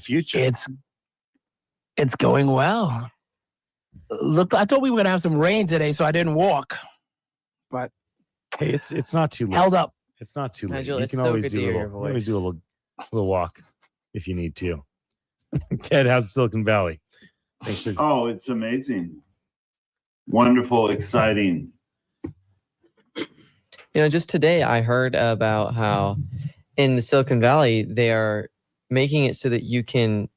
future? It's going well. Look, I thought we were going to have some rain today, so I didn't walk. But hey, it's not too late. Held up. It's not too late. Nigel, You it's can so always good to do a hear little. your You always voice. do a little walk if you need to. Ted, how's Silicon Valley? Thanks for. Oh, it's amazing. Wonderful, exciting. Just today I heard about how in the Silicon Valley, they are making it so that you can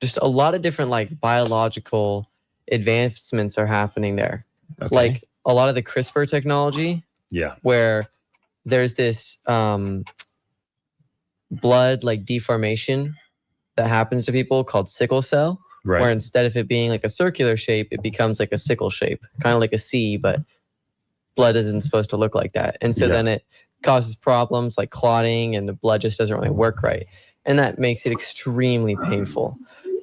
just a lot of different like biological advancements are happening there. Okay. Like a lot of the CRISPR technology, Yeah. where there's this blood like deformation that happens to people called sickle cell, Right. where instead of it being like a circular shape, it becomes like a sickle shape, kind of like a C, but blood isn't supposed to look like that. And so then it causes problems like clotting and the blood just doesn't really work right. And that makes it extremely painful.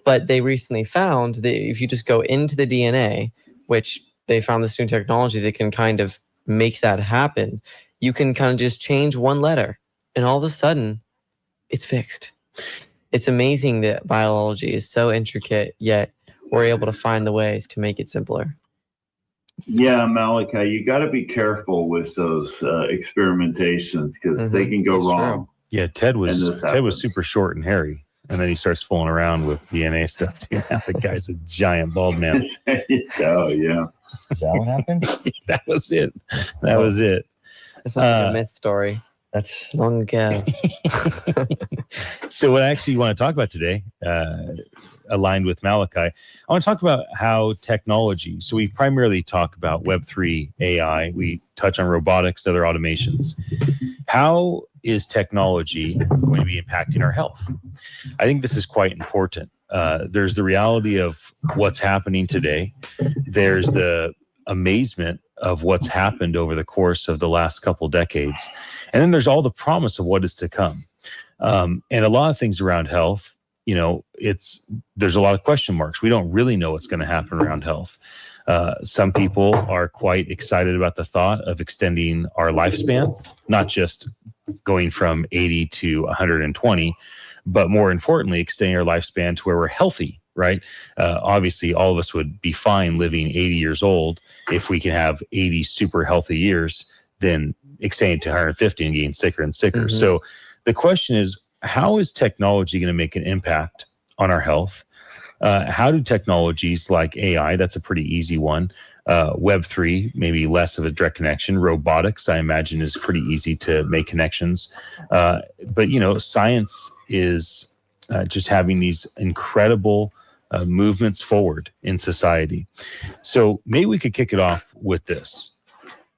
But they recently found that if you just go into the DNA, which they found this new technology that can kind of make that happen, you can kind of just change one letter and all of a sudden it's fixed. It's amazing that biology is so intricate, yet we're able to find the ways to make it simpler. Yeah, Malachi, you got to be careful with those experimentations because they can go wrong. True. Yeah, Ted was super short and hairy, and then he starts fooling around with DNA stuff. Now the guy's a giant bald man. Oh, yeah. Is that what happened? That was it. That was it. That sounds like a myth story. That's long ago. So what I actually want to talk about today, aligned with Malachi, I want to talk about how technology, so we primarily talk about Web3, AI, we touch on robotics, other automations. How is technology going to be impacting our health? I think this is quite important. There's the reality of what's happening today. There's the amazement of what's happened over the course of the last couple decades. And then there's all the promise of what is to come. And a lot of things around health, there's a lot of question marks. We don't really know what's going to happen around health. Some people are quite excited about the thought of extending our lifespan, not just going from 80 to 120, but more importantly, extending our lifespan to where we're healthy, right? Obviously, all of us would be fine living 80 years old if we can have 80 super healthy years, then extending to 150 and getting sicker and sicker. Mm-hmm. So the question is, how is technology going to make an impact on our health? How do technologies like AI, that's a pretty easy one, Web3, maybe less of a direct connection. Robotics, I imagine, is pretty easy to make connections. But, science is just having these incredible movements forward in society. So maybe we could kick it off with this.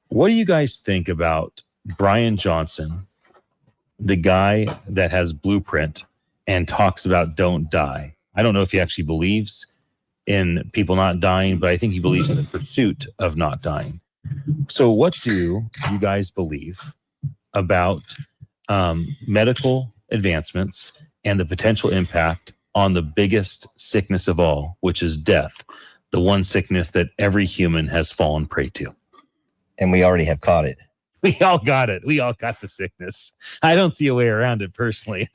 What do you guys think about Brian Johnson, the guy that has Blueprint and talks about don't die? I don't know if he actually believes in people not dying, but I think he believes in the pursuit of not dying. So what do you guys believe about medical advancements and the potential impact on the biggest sickness of all, which is death, the one sickness that every human has fallen prey to? And we already have caught it. We all got it. We all got the sickness. I don't see a way around it personally.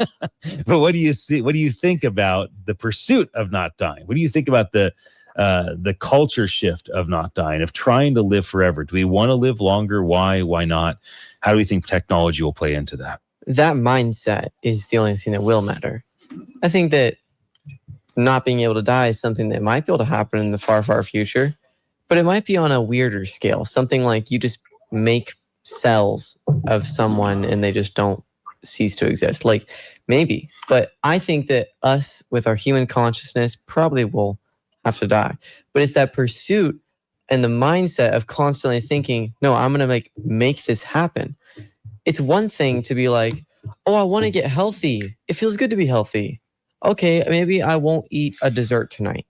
But what do you see? What do you think about the pursuit of not dying? What do you think about the culture shift of not dying, of trying to live forever? Do we want to live longer? Why? Why not? How do we think technology will play into that? That mindset is the only thing that will matter. I think that not being able to die is something that might be able to happen in the far, far future, but it might be on a weirder scale. Something like you just make cells of someone and they just don't cease to exist. Like maybe, but I think that us with our human consciousness probably will have to die. But it's that pursuit and the mindset of constantly thinking, no, I'm going to make this happen. It's one thing to be like, oh, I want to get healthy. It feels good to be healthy. Okay, maybe I won't eat a dessert tonight.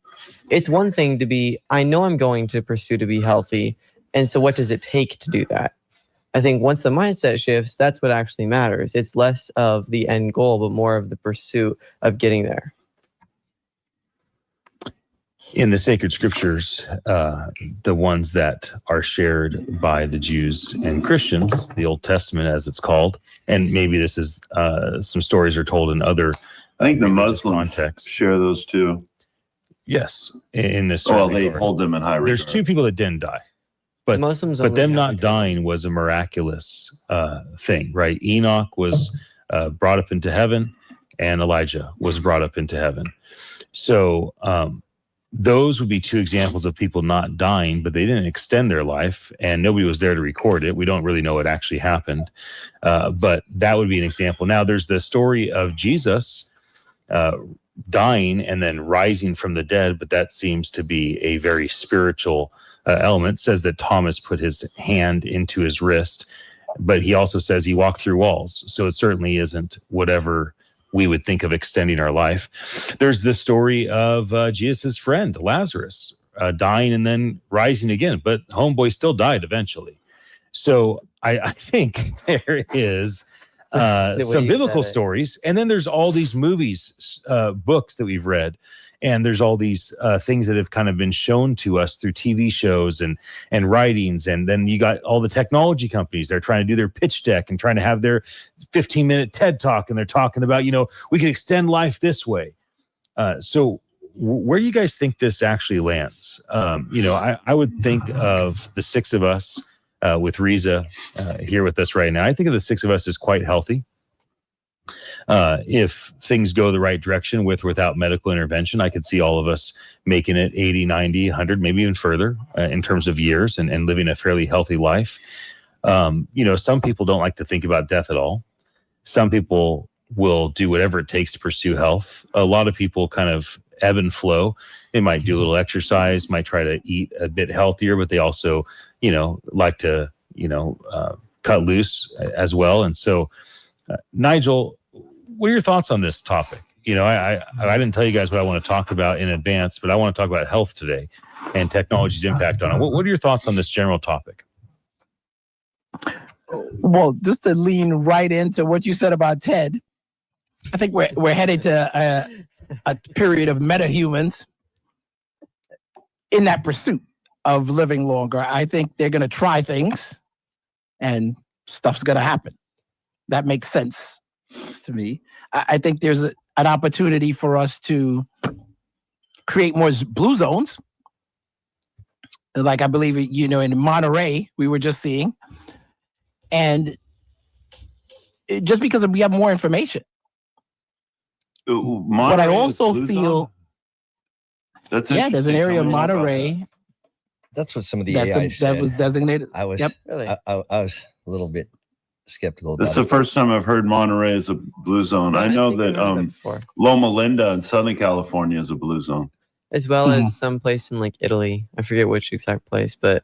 It's one thing to be, I know I'm going to pursue to be healthy. And so what does it take to do that? I think once the mindset shifts, that's what actually matters. It's less of the end goal, but more of the pursuit of getting there. In the sacred scriptures, the ones that are shared by the Jews and Christians, the Old Testament as it's called, and maybe this is some stories are told in other I think the religious Muslims context. share those too. Yes, in this. Well, they hold them in high regard. There's two people that didn't die, but Muslims but only them have not the good dying was a miraculous thing, right? Enoch was brought up into heaven, and Elijah was brought up into heaven. So those would be two examples of people not dying, but they didn't extend their life, and nobody was there to record it. We don't really know what actually happened, but that would be an example. Now, there's the story of Jesus dying and then rising from the dead, but that seems to be a very spiritual element. It says that Thomas put his hand into his wrist, but he also says he walked through walls. So it certainly isn't whatever we would think of extending our life. There's the story of Jesus' friend, Lazarus, dying and then rising again, but homeboy still died eventually. So I think there is some biblical stories. And then there's all these movies, books that we've read. And there's all these things that have kind of been shown to us through TV shows and writings. And then you got all the technology companies. They're trying to do their pitch deck and trying to have their 15-minute TED Talk. And they're talking about, we can extend life this way. So where do you guys think this actually lands? I would think of the six of us with Riza here with us right now. I think of the six of us as quite healthy. If things go the right direction with or without medical intervention, I could see all of us making it 80, 90, 100, maybe even further in terms of years and living a fairly healthy life. Some people don't like to think about death at all. Some people will do whatever it takes to pursue health. A lot of people kind of ebb and flow. They might do a little exercise, might try to eat a bit healthier, but they also, like to, cut loose as well. And so, Nigel, what are your thoughts on this topic? I didn't tell you guys what I want to talk about in advance, but I want to talk about health today and technology's impact on it. What are your thoughts on this general topic? Well, just to lean right into what you said about TED, I think we're headed to a period of metahumans in that pursuit of living longer. I think they're going to try things and stuff's going to happen. That makes sense to me. I think there's an opportunity for us to create more blue zones. Like I believe, in Monterey, we were just seeing. And just because we have more information. But I also feel, there's an area of Monterey. That's what some of the AI said. That was designated. I was, Really? I was a little bit skeptical about This is the first time I've heard Monterey is a blue zone. I know that Loma Linda in Southern California is a blue zone. As well as some place in like Italy. I forget which exact place, but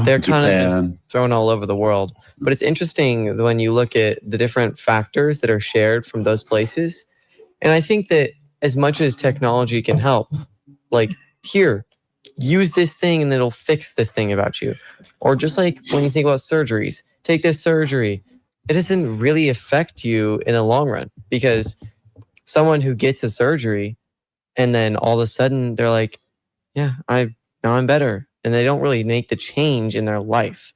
they're kind of just thrown all over the world. But it's interesting when you look at the different factors that are shared from those places. And I think that as much as technology can help, like here, use this thing and it'll fix this thing about you. Or just like when you think about surgeries, take this surgery. It doesn't really affect you in the long run because someone who gets a surgery and then all of a sudden they're like, yeah, now I'm better. And they don't really make the change in their life.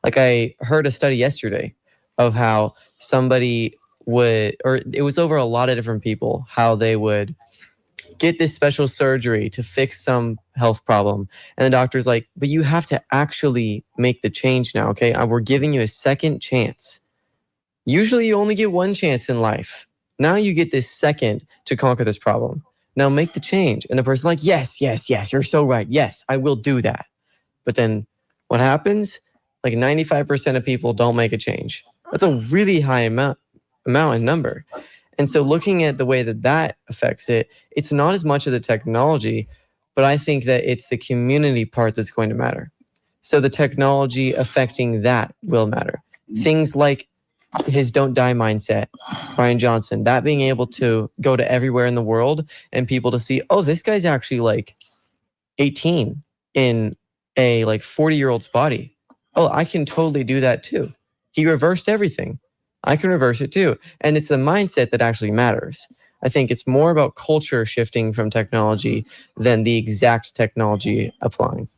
Like I heard a study yesterday of how somebody would, or it was over a lot of different people, how they would get this special surgery to fix some health problem. And the doctor's like, but you have to actually make the change now, okay? We're giving you a second chance. Usually you only get one chance in life. Now you get this second to conquer this problem. Now make the change. And the person's like, yes, you're so right. Yes, I will do that. But then what happens? Like 95% of people don't make a change. That's a really high amount and number. And so looking at the way that affects it, it's not as much of the technology, but I think that it's the community part that's going to matter. So the technology affecting that will matter. Things like his don't die mindset, Brian Johnson, that being able to go to everywhere in the world and people to see, oh, this guy's actually like 18 in a like 40-year-old's body. Oh, I can totally do that too. He reversed everything. I can reverse it too. And it's the mindset that actually matters. I think it's more about culture shifting from technology than the exact technology applying.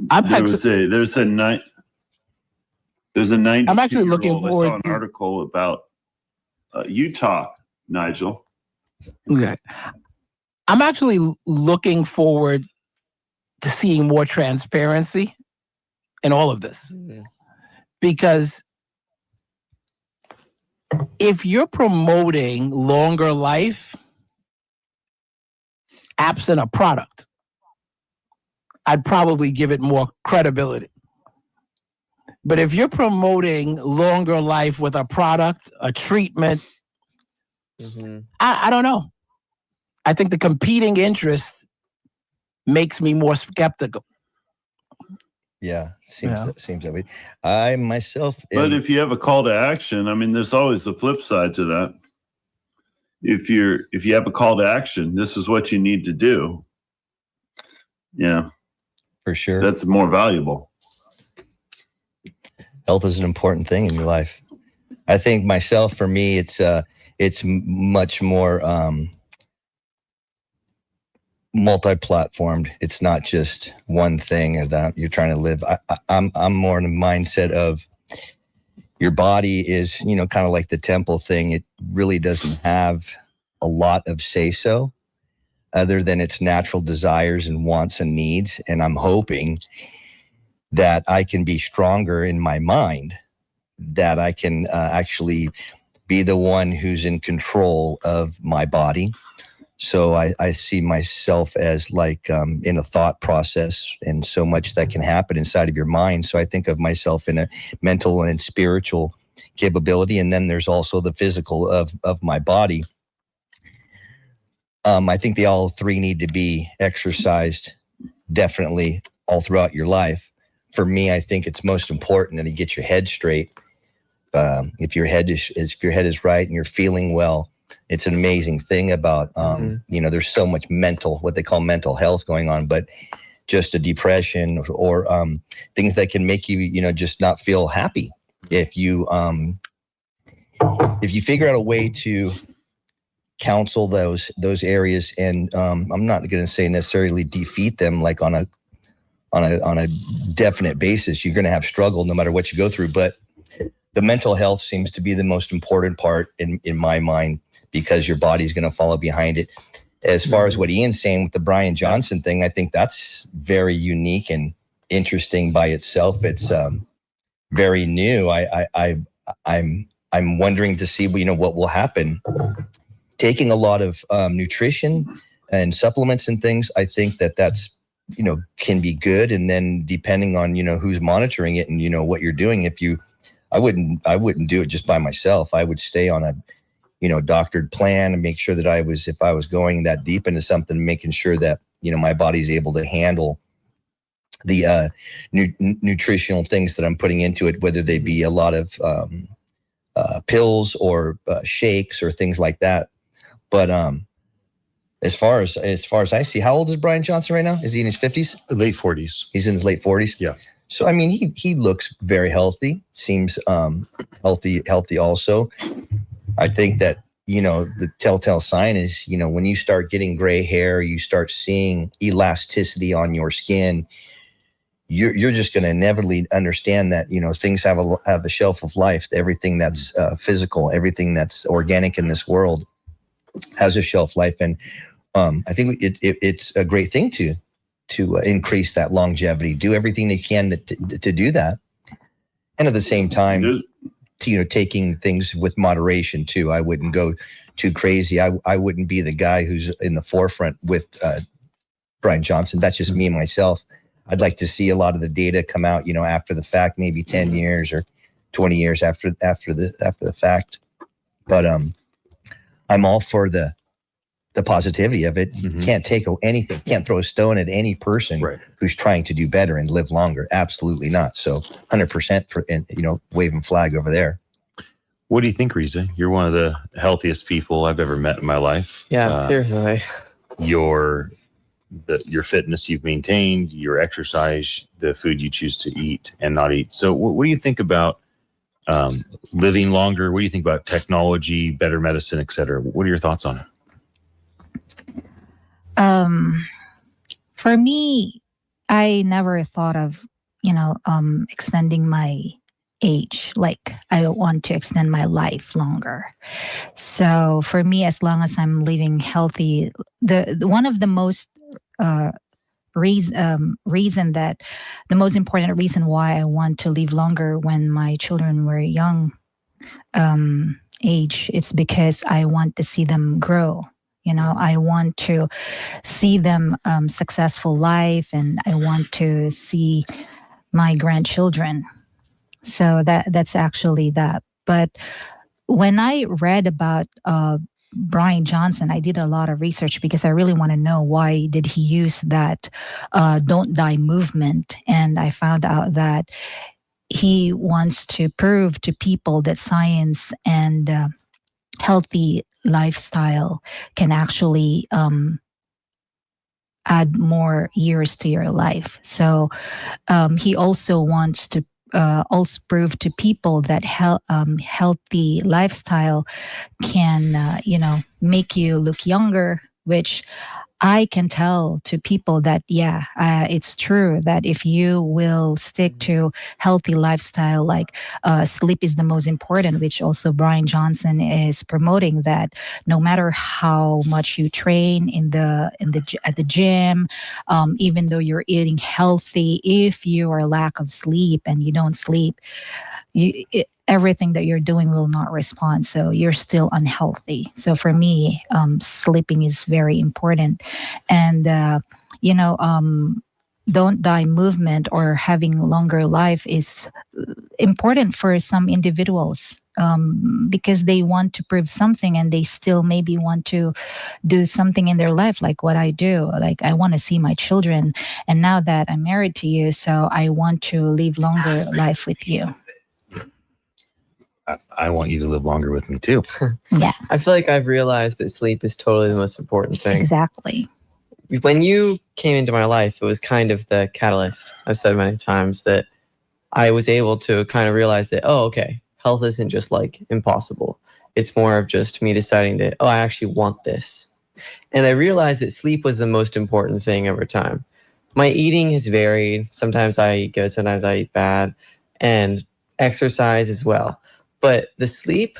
There's a 90. I'm actually looking forward to an article about You talk, Nigel. Okay. I'm actually looking forward to seeing more transparency in all of this. Because if you're promoting longer life, absent a product, I'd probably give it more credibility. But if you're promoting longer life with a product, a treatment, I don't know. I think the competing interest makes me more skeptical. Yeah, seems that way. I myself, but if you have a call to action, I mean, there's always the flip side to that. If you have a call to action, this is what you need to do. Yeah, for sure, that's more valuable. Health is an important thing in your life. I think myself, for me, it's much more multi-platformed. It's not just one thing that you're trying to live. I'm more in the mindset of your body is, kind of like the temple thing. It really doesn't have a lot of say-so other than its natural desires and wants and needs. And I'm hoping that I can be stronger in my mind, that I can actually be the one who's in control of my body. So I see myself as like in a thought process, and so much that can happen inside of your mind. So I think of myself in a mental and spiritual capability. And then there's also the physical of my body. I think they all three need to be exercised definitely all throughout your life. For me, I think it's most important that you get your head straight. If your head is right and you're feeling well, it's an amazing thing about, there's so much what they call mental health going on, but just a depression or things that can make you, just not feel happy. If you figure out a way to counsel those areas, and I'm not going to say necessarily defeat them like on a definite basis. You're going to have struggle no matter what you go through, but the mental health seems to be the most important part in my mind, because your body's going to follow behind it. As far as what Ian's saying with the Brian Johnson thing, I think that's very unique and interesting by itself. It's very new. I'm wondering to see, what will happen. Taking a lot of nutrition and supplements and things, I think that's can be good. And then depending on who's monitoring it and what you're doing, I wouldn't do it just by myself. I would stay on a doctored plan and make sure that if I was going that deep into something, making sure that my body's able to handle the nutritional things that I'm putting into it, whether they be a lot of pills or shakes or things like that. But as far as I see, how old is Brian Johnson right now? Is he in his 50s? Late 40s. He's in his late 40s. Yeah. So I mean, he looks very healthy. Seems healthy also. I think that the telltale sign is when you start getting gray hair, you start seeing elasticity on your skin. You're just going to inevitably understand that things have a shelf of life. Everything that's physical, everything that's organic in this world has a shelf life, and I think it's a great thing to increase that longevity. Do everything they can to do that, and at the same time, taking things with moderation too. I wouldn't go too crazy. I wouldn't be the guy who's in the forefront with Brian Johnson. That's just me and myself. I'd like to see a lot of the data come out, after the fact, maybe 10 years or 20 years after the fact. But I'm all for the positivity of it. You can't take anything, can't throw a stone at any person who's trying to do better and live longer. Absolutely not. So 100% for, waving flag over there. What do you think, Riza? You're one of the healthiest people I've ever met in my life. Yeah, seriously. Your fitness you've maintained, your exercise, the food you choose to eat and not eat. So what do you think about living longer? What do you think about technology, better medicine, et cetera? What are your thoughts on it? For me, I never thought of, extending my age. Like I want to extend my life longer. So for me, as long as I'm living healthy, the one of the most reason that the most important reason why I want to live longer when my children were young age, it's because I want to see them grow. I want to see them successful life, and I want to see my grandchildren. So that's actually that. But when I read about Brian Johnson, I did a lot of research because I really want to know why did he use that "don't die" movement, and I found out that he wants to prove to people that science and healthy lifestyle can actually add more years to your life. So he also wants to also prove to people that healthy lifestyle can, make you look younger, which I can tell to people that, it's true that if you will stick to healthy lifestyle, like sleep is the most important, which also Brian Johnson is promoting, that no matter how much you train at the gym, even though you're eating healthy, if you are lack of sleep and you don't sleep, everything that you're doing will not respond. So you're still unhealthy. So for me, sleeping is very important. And, don't die movement or having longer life is important for some individuals because they want to prove something and they still maybe want to do something in their life, like what I do. Like I want to see my children. And now that I'm married to you, so I want to live longer life with you. I want you to live longer with me too. Yeah, I feel like I've realized that sleep is totally the most important thing. exactly. When you came into my life, it was kind of the catalyst. I've said many times that I was able to kind of realize that, okay, health isn't just like impossible. It's more of just me deciding that, I actually want this. And I realized that sleep was the most important thing over time. My eating has varied. Sometimes I eat good, sometimes I eat bad, and exercise as well. But the sleep,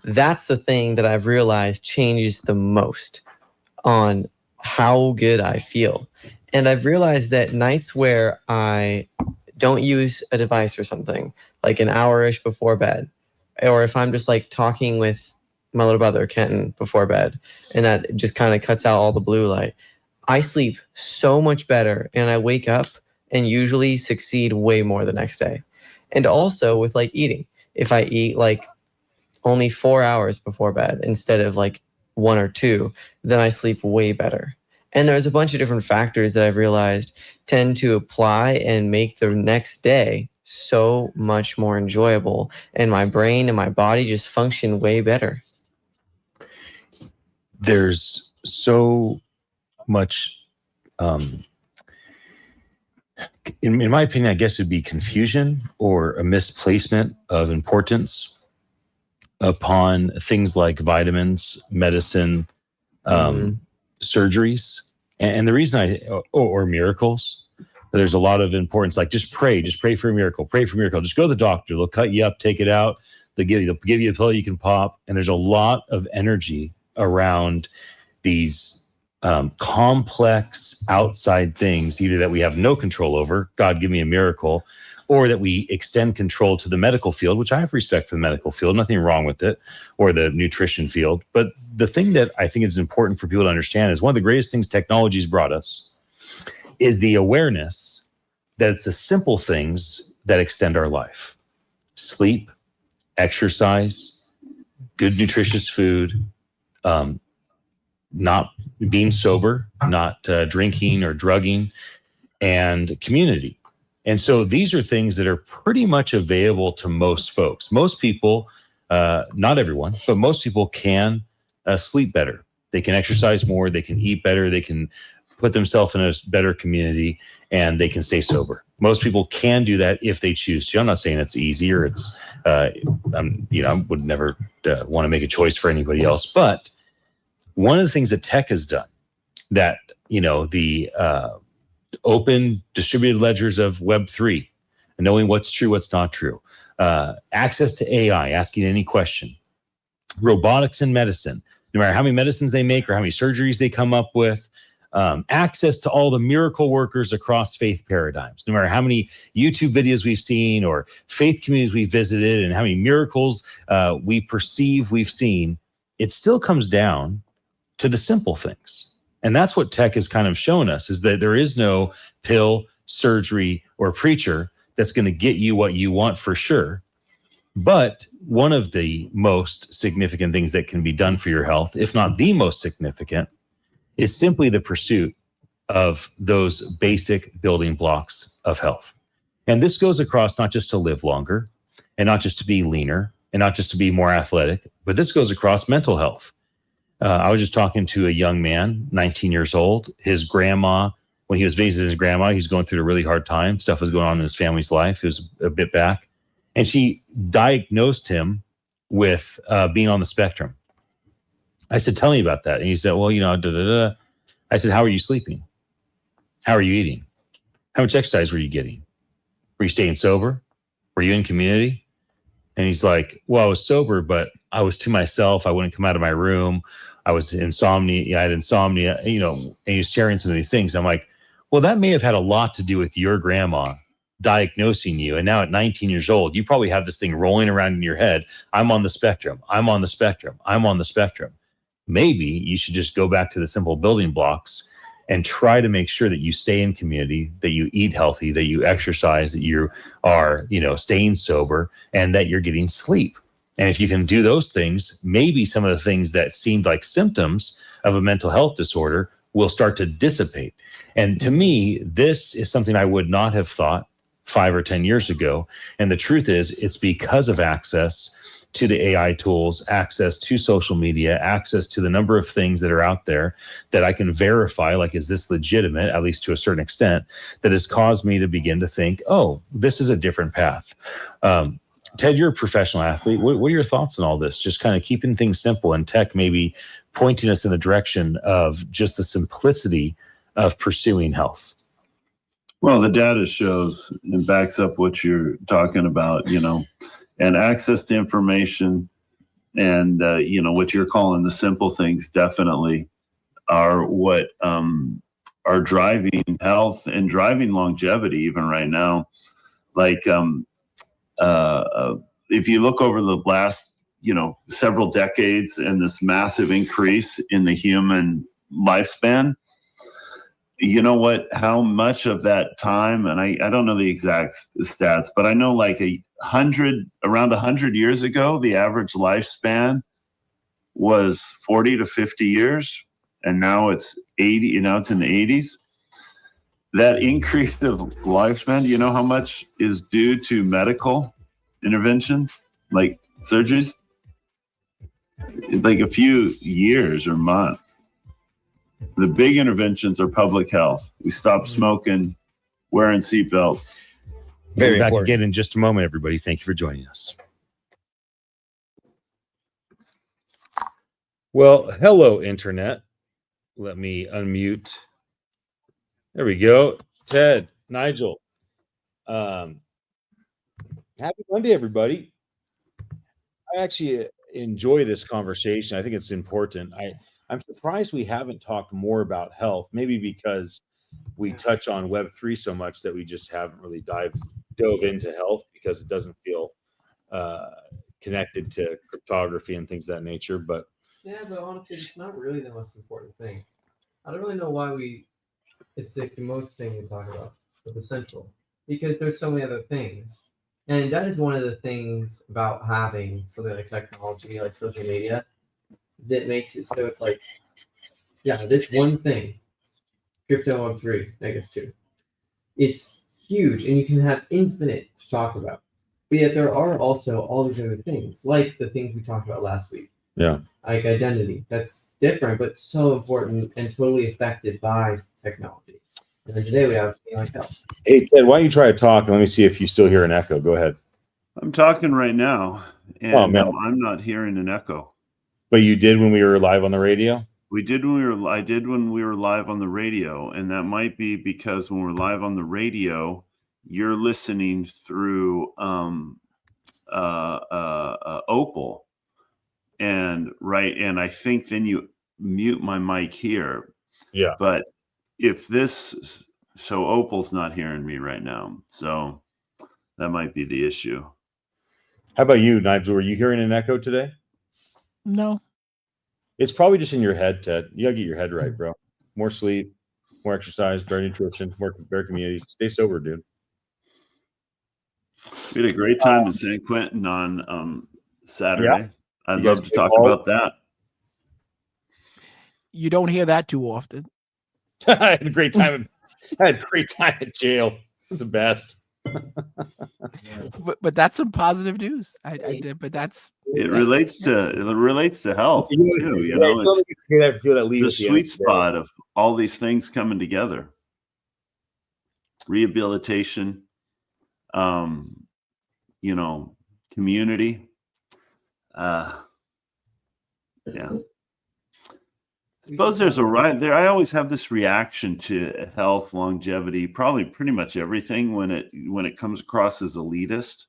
that's the thing that I've realized changes the most on how good I feel. And I've realized that nights where I don't use a device or something, like an hour-ish before bed, or if I'm just like talking with my little brother, Kenton, before bed, and that just kind of cuts out all the blue light, I sleep so much better and I wake up and usually succeed way more the next day. And also with like eating, if I eat like only 4 hours before bed instead of like 1 or 2, then I sleep way better. And there's a bunch of different factors that I've realized tend to apply and make the next day so much more enjoyable. And my brain and my body just function way better. There's so much, in my opinion, I guess it'd be confusion or a misplacement of importance upon things like vitamins, medicine, surgeries. And the reason or miracles, there's a lot of importance, like just pray for a miracle, just go to the doctor, they'll cut you up, take it out, they'll give you a pill you can pop. And there's a lot of energy around these complex outside things, either that we have no control over, God give me a miracle, or that we extend control to the medical field, which I have respect for the medical field, nothing wrong with it, or the nutrition field. But the thing that I think is important for people to understand is one of the greatest things technology's brought us is the awareness that it's the simple things that extend our life. Sleep, exercise, good nutritious food, not being sober, not drinking or drugging, and community. And so these are things that are pretty much available to most folks. Most people, not everyone, but most people can sleep better. They can exercise more, they can eat better, they can put themselves in a better community, and they can stay sober. Most people can do that if they choose to. I'm not saying it's easy or it's, I would never want to make a choice for anybody else. But one of the things that tech has done that, the open distributed ledgers of Web3, and knowing what's true, what's not true, access to AI, asking any question, robotics in medicine, no matter how many medicines they make or how many surgeries they come up with, access to all the miracle workers across faith paradigms, no matter how many YouTube videos we've seen or faith communities we've visited and how many miracles we perceive we've seen, it still comes down to the simple things. And that's what tech has kind of shown us, is that there is no pill, surgery, or preacher that's going to get you what you want for sure. But one of the most significant things that can be done for your health, if not the most significant, is simply the pursuit of those basic building blocks of health. And this goes across not just to live longer and not just to be leaner and not just to be more athletic, but this goes across mental health. I was just talking to a young man, 19 years old. His grandma, when he was visiting his grandma, he was going through a really hard time. Stuff was going on in his family's life. He was a bit back. And she diagnosed him with being on the spectrum. I said, tell me about that. And he said, well, I said, how are you sleeping? How are you eating? How much exercise were you getting? Were you staying sober? Were you in community? And he's like, well, I was sober, but I was to myself. I wouldn't come out of my room. I was insomnia. I had insomnia, and he was sharing some of these things. I'm like, well, that may have had a lot to do with your grandma diagnosing you. And now at 19 years old, you probably have this thing rolling around in your head. I'm on the spectrum. I'm on the spectrum. I'm on the spectrum. Maybe you should just go back to the simple building blocks and try to make sure that you stay in community, that you eat healthy, that you exercise, that you are, staying sober, and that you're getting sleep. And if you can do those things, maybe some of the things that seemed like symptoms of a mental health disorder will start to dissipate. And to me, this is something I would not have thought 5 or 10 years ago. And the truth is, it's because of access to the AI tools, access to social media, access to the number of things that are out there that I can verify, like, is this legitimate, at least to a certain extent, that has caused me to begin to think, oh, this is a different path. Ted, you're a professional athlete. What are your thoughts on all this? Just kind of keeping things simple, and tech maybe pointing us in the direction of just the simplicity of pursuing health. Well, the data shows and backs up what you're talking about, and access to information and, what you're calling the simple things definitely are what are driving health and driving longevity even right now. Like, if you look over the last, several decades and this massive increase in the human lifespan, how much of that time, and I don't know the exact stats, but I know like around 100 years ago, the average lifespan was 40 to 50 years. And now it's 80, it's in the 80s. That increase of lifespan, how much is due to medical interventions, like surgeries? Like a few years or months. The big interventions are public health. We stop smoking, wearing seatbelts. We'll be back again in just a moment, everybody. Thank you for joining us. Well, hello, Internet. Let me unmute. There we go. Ted, Nigel. Happy Monday, everybody. I actually enjoy this conversation. I think it's important. I'm surprised we haven't talked more about health, maybe because we touch on Web3 so much that we just haven't really dove into health because it doesn't feel connected to cryptography and things of that nature. But honestly, it's not really the most important thing. I don't really know why it's the most thing we talk about, but the central, because there's so many other things. And that is one of the things about having something like technology, like social media, that makes it so it's like, this one thing, crypto Web3, I guess too. It's huge, and you can have infinite to talk about. But yet there are also all these other things, like the things we talked about last week. Yeah. Like identity. That's different, but so important and totally affected by technology. And then today we have like health. Hey, Ted, why don't you try to talk and let me see if you still hear an echo. Go ahead. I'm talking right now, and I'm not hearing an echo. But you did when we were live on the radio? I did when we were live on the radio, and that might be because when we're live on the radio, you're listening through Opal, and I think then you mute my mic here. Yeah. But so Opal's not hearing me right now, so that might be the issue. How about you, Nigel? Were you hearing an echo today? No. It's probably just in your head, Ted. You gotta get your head right, bro. More sleep, more exercise, better nutrition, better community. Stay sober, dude. We had a great time in San Quentin on Saturday. Yeah. I'd You guys love to talk all- about that. You don't hear that too often. I had a great time. I had a great time at jail. It was the best. But that's some positive news. I did, but that's It relates to health too. You know, it's the sweet spot of all these things coming together. Rehabilitation, community. Yeah. I suppose there's a right there. I always have this reaction to health, longevity, probably pretty much everything when it comes across as elitist.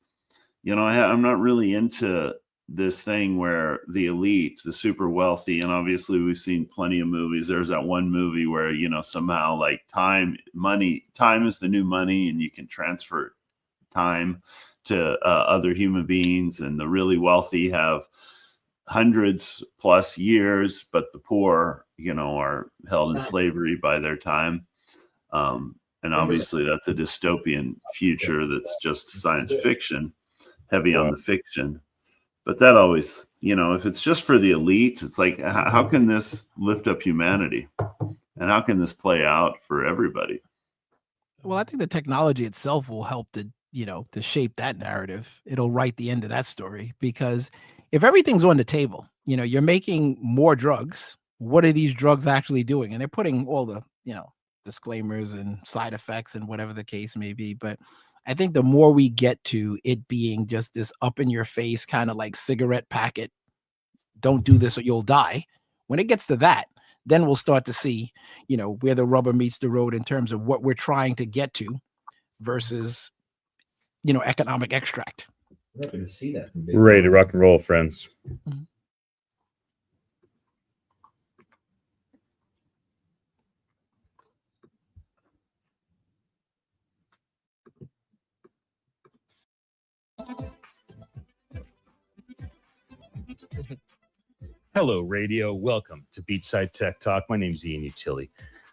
I'm not really into this thing where the elite, the super wealthy, and obviously we've seen plenty of movies. There's that one movie where, somehow like time is the new money, and you can transfer time to other human beings, and the really wealthy have hundreds plus years, but the poor, are held in slavery by their time. And obviously that's a dystopian future that's just science fiction, heavy on the fiction. But that always, if it's just for the elite, it's like, how can this lift up humanity? And how can this play out for everybody? Well, I think the technology itself will help to shape that narrative. It'll write the end of that story, because if everything's on the table, you're making more drugs. What are these drugs actually doing? And they're putting all the, disclaimers and side effects and whatever the case may be. But I think the more we get to it being just this up in your face kind of like cigarette packet, don't do this or you'll die. When it gets to that, then we'll start to see, where the rubber meets the road in terms of what we're trying to get to versus, economic extract. I'm happy to see that. We're ready to rock and roll, friends. Mm-hmm. Hello, radio. Welcome to Beachside Tech Talk. My name is Ian Utilli.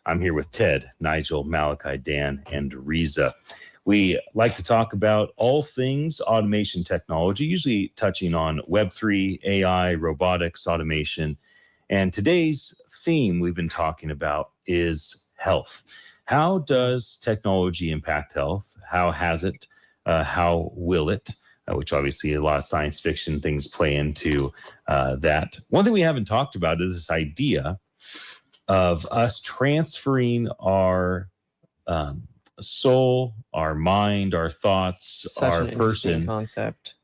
I'm here with Ted, Nigel, Malachi, Dan, and Riza. We like to talk about all things automation technology, usually touching on Web3, AI, robotics, automation. And today's theme we've been talking about is health. How does technology impact health? How has it? How will it? Which obviously a lot of science fiction things play into that. One thing we haven't talked about is this idea of us transferring our soul, our mind, our thoughts, Such our an interesting person concept.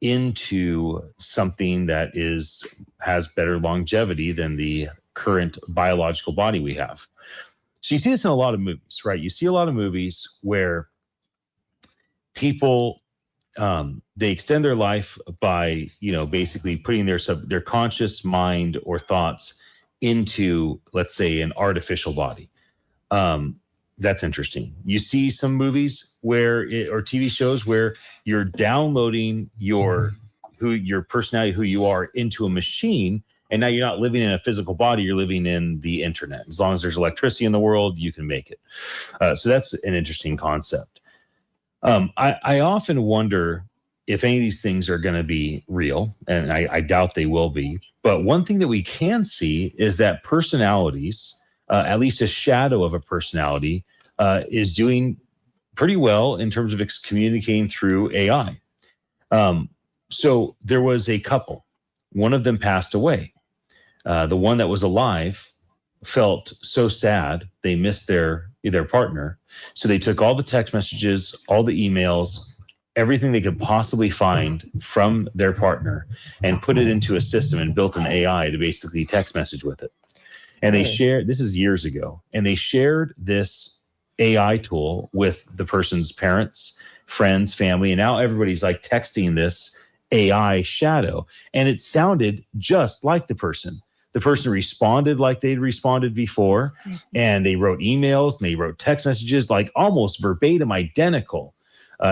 into something that has better longevity than the current biological body we have. So you see this in a lot of movies, right? You see a lot of movies where people they extend their life by basically putting their conscious mind or thoughts into, let's say, an artificial body. That's interesting. You see some movies or TV shows where you're downloading your personality, who you are, into a machine, and now you're not living in a physical body, you're living in the internet. As long as there's electricity in the world, you can make it. So that's an interesting concept. I often wonder if any of these things are going to be real, and I doubt they will be. But one thing that we can see is that personalities, at least a shadow of a personality, is doing pretty well in terms of communicating through AI. So there was a couple. One of them passed away. The one that was alive felt so sad they missed their partner. So they took all the text messages, all the emails, everything they could possibly find from their partner, and put it into a system and built an AI to basically text message with it. And they shared, this is years ago, and they shared this AI tool with the person's parents, friends, family, and now everybody's like texting this AI shadow, and it sounded just like the person. The person responded like they'd responded before, and they wrote emails and they wrote text messages like almost verbatim identical.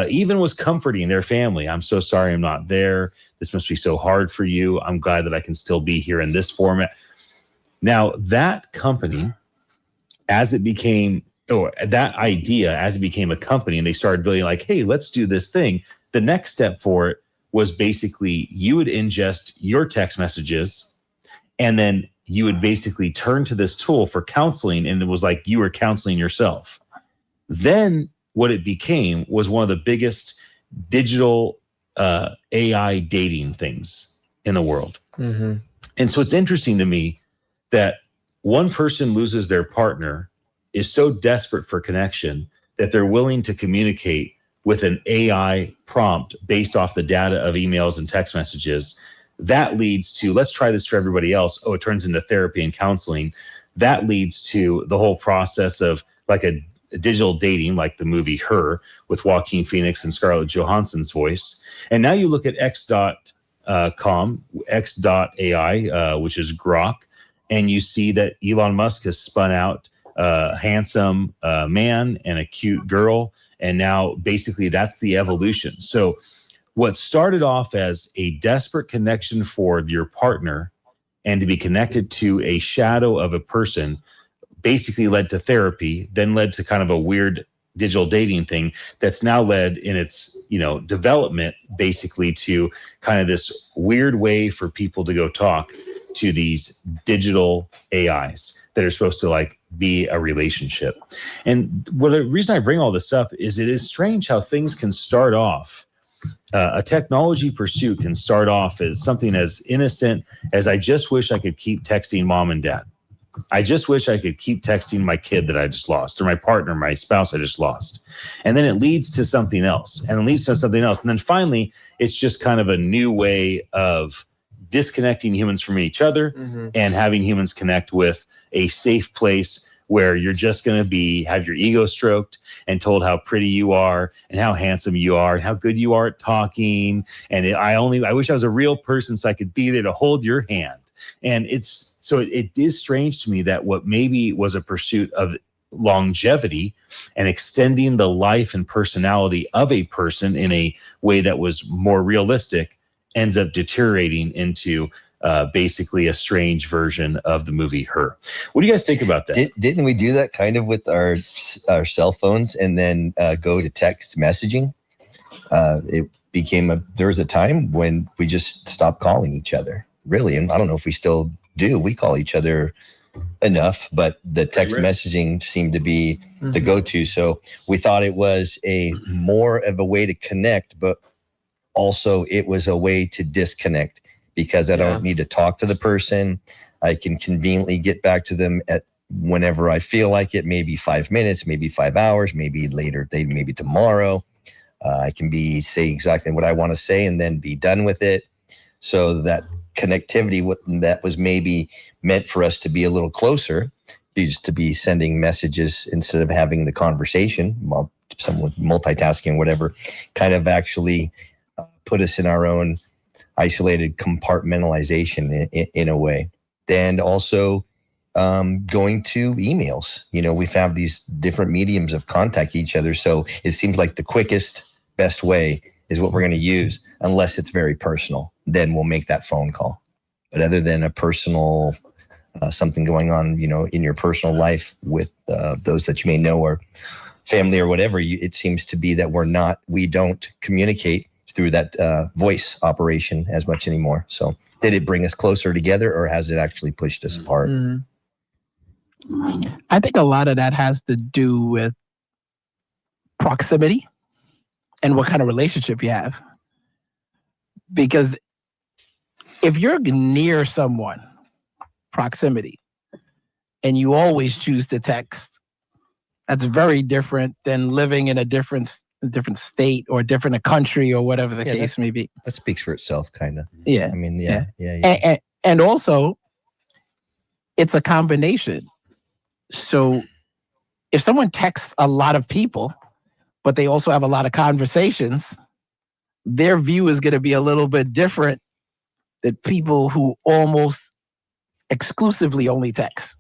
Even was comforting their family. I'm so sorry I'm not there. This must be so hard for you. I'm glad that I can still be here in this format. Now, that company, as it became, or that idea, as it became a company and they started building like, hey, let's do this thing. The next step for it was basically you would ingest your text messages and then you would basically turn to this tool for counseling. And it was like you were counseling yourself. Then what it became was one of the biggest digital AI dating things in the world. Mm-hmm. And so it's interesting to me that one person loses their partner, is so desperate for connection that they're willing to communicate with an AI prompt based off the data of emails and text messages. That leads to, let's try this for everybody else. Oh, it turns into therapy and counseling. That leads to the whole process of like a digital dating, like the movie Her with Joaquin Phoenix and Scarlett Johansson's voice. And now you look at X.com, X.ai, which is Grok, and you see that Elon Musk has spun out a handsome man and a cute girl. And now basically that's the evolution. So what started off as a desperate connection for your partner and to be connected to a shadow of a person basically led to therapy, then led to kind of a weird digital dating thing that's now led in its, development basically to kind of this weird way for people to go talk to these digital AIs that are supposed to like be a relationship. And the reason I bring all this up is it is strange how things can start off. A technology pursuit can start off as something as innocent as I just wish I could keep texting mom and dad. I just wish I could keep texting my kid that I just lost, or my partner, my spouse I just lost. And then it leads to something else, and it leads to something else. And then finally, it's just kind of a new way of disconnecting humans from each other and having humans connect with a safe place where you're just going to have your ego stroked and told how pretty you are and how handsome you are and how good you are at talking. And I wish I was a real person so I could be there to hold your hand. And it is strange to me that what maybe was a pursuit of longevity and extending the life and personality of a person in a way that was more realistic ends up deteriorating into basically a strange version of the movie Her. What do you guys think about that? Didn't we do that kind of with our cell phones and then go to text messaging? There was a time when we just stopped calling each other, really. And I don't know if we still do. We call each other enough, but the text messaging seemed to be the go-to. So we thought it was more of a way to connect, but also it was a way to disconnect because I don't need to talk to the person. I can conveniently get back to them at whenever I feel like it, maybe 5 minutes, maybe 5 hours, maybe later, maybe tomorrow. I can say exactly what I want to say and then be done with it. So that connectivity that was maybe meant for us to be a little closer, just to be sending messages instead of having the conversation, while someone multitasking, whatever, kind of actually put us in our own isolated compartmentalization in a way. And also going to emails. We have these different mediums of contact each other. So it seems like the quickest, best way is what we're going to use, unless it's very personal. Then we'll make that phone call. But other than a personal, something going on, in your personal life with those that you may know or family or whatever, it seems to be that we don't communicate through that voice operation as much anymore. So did it bring us closer together or has it actually pushed us apart? I think a lot of that has to do with proximity and what kind of relationship you have. Because if you're near someone, proximity, and you always choose to text, that's very different than living in a different state or different country or whatever the case may be. That speaks for itself, kind of. Yeah. I mean, yeah. And also, it's a combination. So if someone texts a lot of people, but they also have a lot of conversations, their view is going to be a little bit different than people who almost exclusively only text,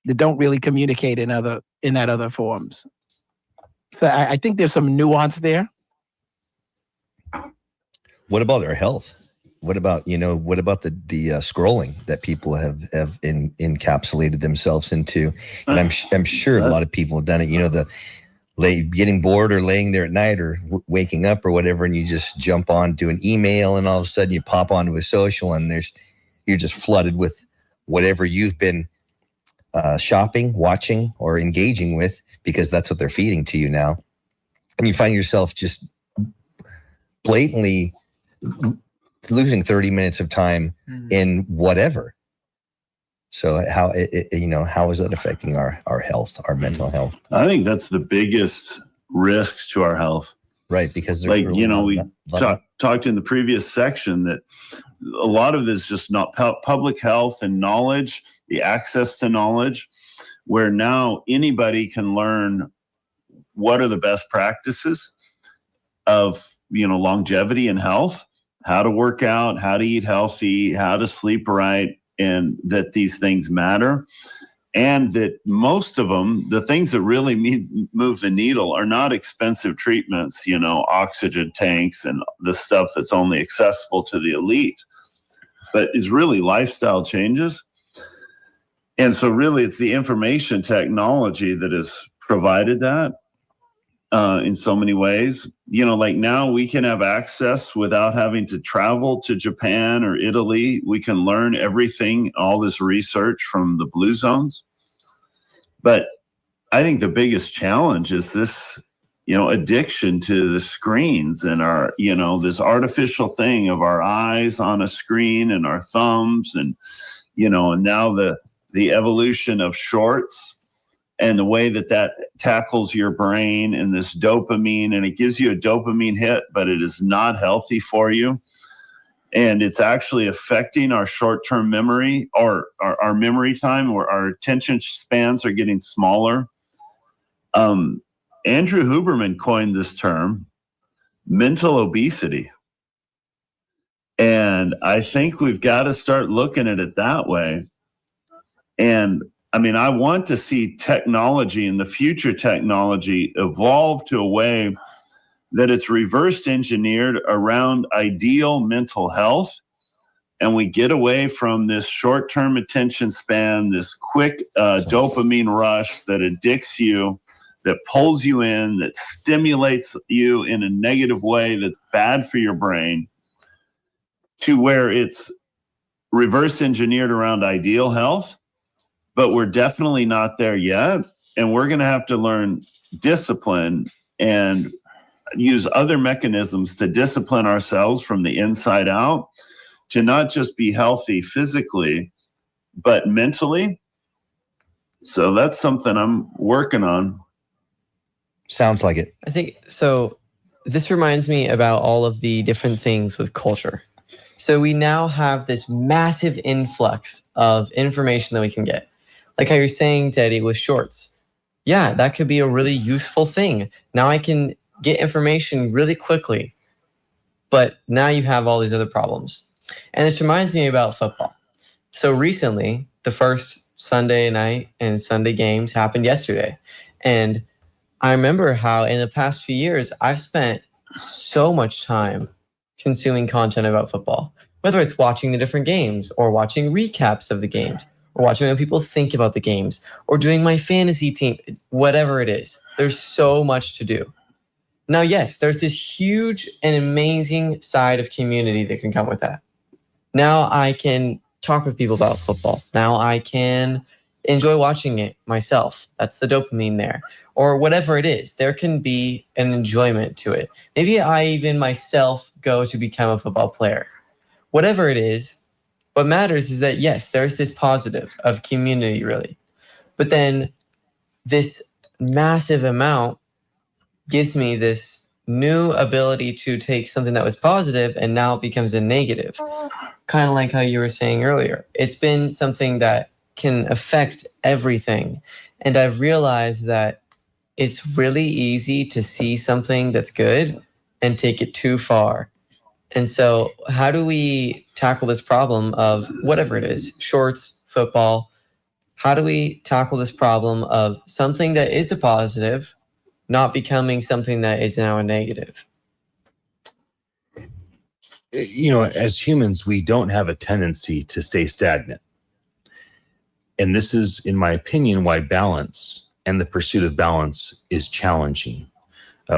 that don't really communicate in that other forms. So I think there's some nuance there. What about our health? What about the scrolling that people have encapsulated themselves into? And I'm sure a lot of people have done it. Getting bored or laying there at night or waking up or whatever, and you just jump on to an email, and all of a sudden you pop onto a social, and you're just flooded with whatever you've been shopping, watching, or engaging with, because that's what they're feeding to you now. And you find yourself just blatantly losing 30 minutes of time in whatever. So how is that affecting our health, our mental health? I think that's the biggest risk to our health. Right, because we talked in the previous section that a lot of this is just not public health and knowledge, the access to knowledge, where now anybody can learn what are the best practices of longevity and health, how to work out, how to eat healthy, how to sleep right, and that these things matter. And that most of them, the things that really move the needle, are not expensive treatments, oxygen tanks and the stuff that's only accessible to the elite, but is really lifestyle changes. And so really it's the information technology that has provided that in so many ways. Like now we can have access without having to travel to Japan or Italy. We can learn everything, all this research from the blue zones. But I think the biggest challenge is this, addiction to the screens and our, this artificial thing of our eyes on a screen and our thumbs and now the evolution of shorts and the way that tackles your brain and this dopamine, and it gives you a dopamine hit, but it is not healthy for you. And it's actually affecting our short-term memory or our memory time, where our attention spans are getting smaller. Andrew Huberman coined this term, mental obesity. And I think we've got to start looking at it that way. And I want to see technology and the future technology evolve to a way that it's reverse engineered around ideal mental health. And we get away from this short-term attention span, this quick dopamine rush that addicts you, that pulls you in, that stimulates you in a negative way that's bad for your brain, to where it's reverse engineered around ideal health. But we're definitely not there yet. And we're going to have to learn discipline and use other mechanisms to discipline ourselves from the inside out, to not just be healthy physically, but mentally. So that's something I'm working on. Sounds like it. I think so. This reminds me about all of the different things with culture. So we now have this massive influx of information that we can get. Like how you're saying, Teddy, with shorts. Yeah, that could be a really useful thing. Now I can get information really quickly. But now you have all these other problems. And this reminds me about football. So recently, the first Sunday night and Sunday games happened yesterday. And I remember how in the past few years, I've spent so much time consuming content about football, whether it's watching the different games or watching recaps of the games, or watching what people think about the games, or doing my fantasy team, whatever it is. There's so much to do. Now, yes, there's this huge and amazing side of community that can come with that. Now I can talk with people about football. Now I can enjoy watching it myself. That's the dopamine there. Or whatever it is, there can be an enjoyment to it. Maybe I even myself go to become a football player. Whatever it is, what matters is that, yes, there's this positive of community, really. But then this massive amount gives me this new ability to take something that was positive and now it becomes a negative. Kind of like how you were saying earlier. It's been something that can affect everything. And I've realized that it's really easy to see something that's good and take it too far. And so how do we tackle this problem of whatever it is, shorts, football? How do we tackle this problem of something that is a positive not becoming something that is now a negative? As humans, we don't have a tendency to stay stagnant. And this is, in my opinion, why balance and the pursuit of balance is challenging.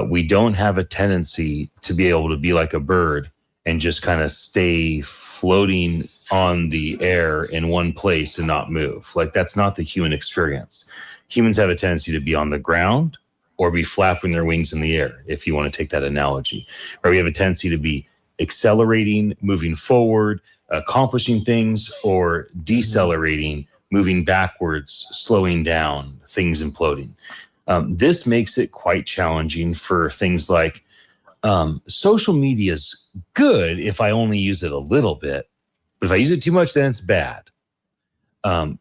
We don't have a tendency to be able to be like a bird and just kind of stay floating on the air in one place and not move. Like, that's not the human experience. Humans have a tendency to be on the ground or be flapping their wings in the air, if you want to take that analogy. Or we have a tendency to be accelerating, moving forward, accomplishing things, or decelerating, moving backwards, slowing down, things imploding. This makes it quite challenging for things like social media is good if I only use it a little bit, but if I use it too much, then it's bad. And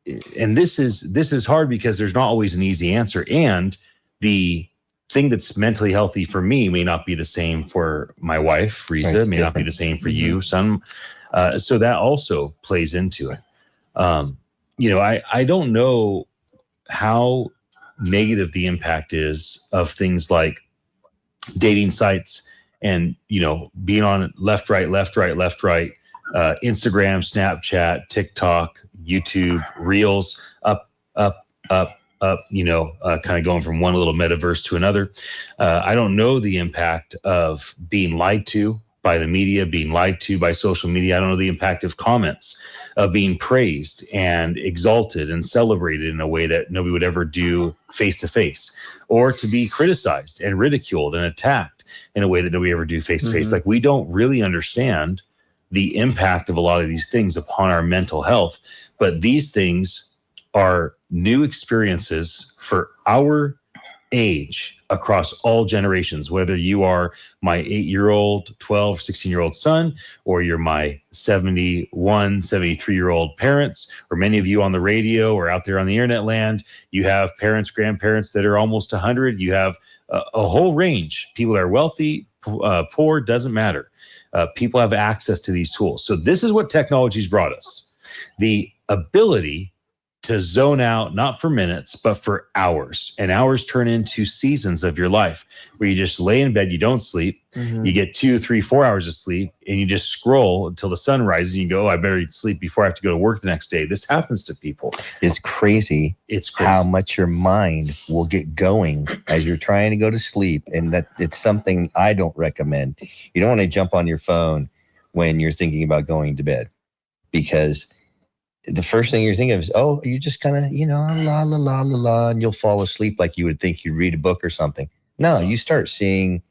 this is hard because there's not always an easy answer. And the thing that's mentally healthy for me may not be the same for my wife, Riza, Right, may not be the same for you, son. So that also plays into it. I don't know how negative the impact is of things like dating sites and, being on left, right, Instagram, Snapchat, TikTok, YouTube, Reels, up, kind of going from one little metaverse to another. I don't know the impact of being lied to by the media, being lied to by social media. I don't know the impact of comments, of being praised and exalted and celebrated in a way that nobody would ever do face to face, or to be criticized and ridiculed and attacked in a way that nobody ever do face to face. Like, we don't really understand the impact of a lot of these things upon our mental health, but these things are new experiences for our age across all generations, whether you are my 8-year-old, 12, 16-year-old son, or you're my 71, 73-year-old parents, or many of you on the radio or out there on the internet land, you have parents, grandparents that are almost 100. You have a whole range. People are wealthy, poor, doesn't matter. People have access to these tools. So this is what technology's brought us. The ability to zone out, not for minutes, but for hours. And hours turn into seasons of your life where you just lay in bed, you don't sleep, you get 2, 3, 4 hours of sleep, and you just scroll until the sun rises and you go, oh, I better sleep before I have to go to work the next day. This happens to people. It's crazy. It's crazy how much your mind will get going as you're trying to go to sleep. And that it's something I don't recommend. You don't want to jump on your phone when you're thinking about going to bed, because the first thing you're thinking of is, oh, you just kind of, la, la, la, la, la, and you'll fall asleep like you would think you'd read a book or something. No, you start seeing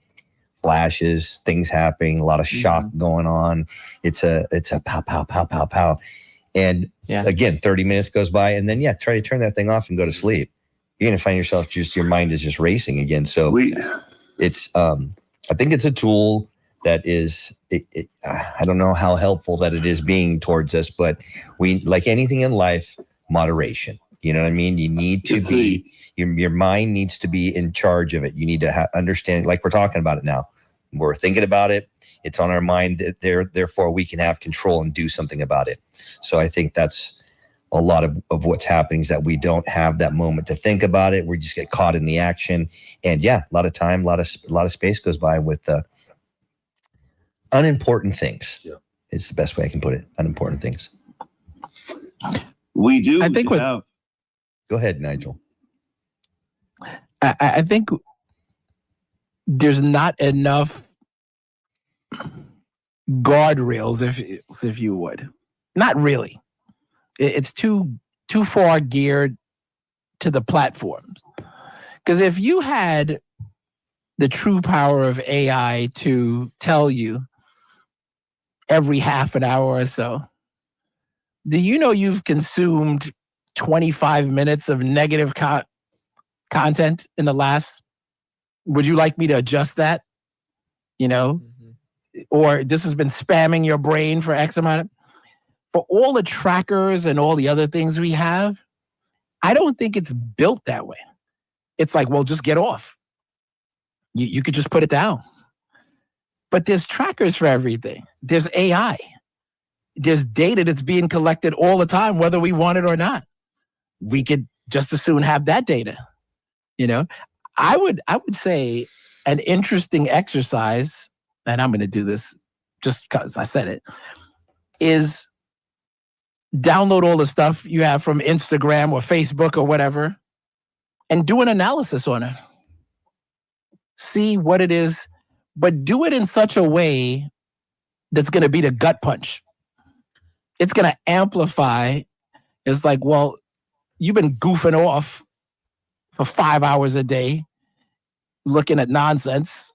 flashes, things happening, a lot of shock going on. It's a pow, pow, pow, pow, pow. And again, 30 minutes goes by, and then, try to turn that thing off and go to sleep. You're going to find yourself your mind is just racing again. So it's, I think it's a tool that is, I don't know how helpful that it is being towards us, but we, like anything in life, moderation. You know what I mean? You need to be, your mind needs to be in charge of it. You need to understand, like we're talking about it now. We're thinking about it. It's on our mind. Therefore, we can have control and do something about it. So I think that's a lot of what's happening, is that we don't have that moment to think about it. We just get caught in the action. And a lot of time, a lot of space goes by with unimportant things. It's the best way I can put it. Unimportant things. We do. I think have. Go ahead, Nigel. I think there's not enough guardrails, if you would. Not really. It's too far geared to the platforms. Because if you had the true power of AI to tell you every half an hour or so, do you know you've consumed 25 minutes of negative content in the last? Would you like me to adjust that? Or this has been spamming your brain for X amount. For all the trackers and all the other things we have, I don't think it's built that way. It's like, well, just get off. You could just put it down. But there's trackers for everything. There's AI. There's data that's being collected all the time, whether we want it or not. We could just as soon have that data. I would say an interesting exercise, and I'm going to do this just because I said it, is download all the stuff you have from Instagram or Facebook or whatever and do an analysis on it. See what it is, but do it in such a way that's going to be the gut punch. It's going to amplify. It's like, well, you've been goofing off for 5 hours a day, looking at nonsense,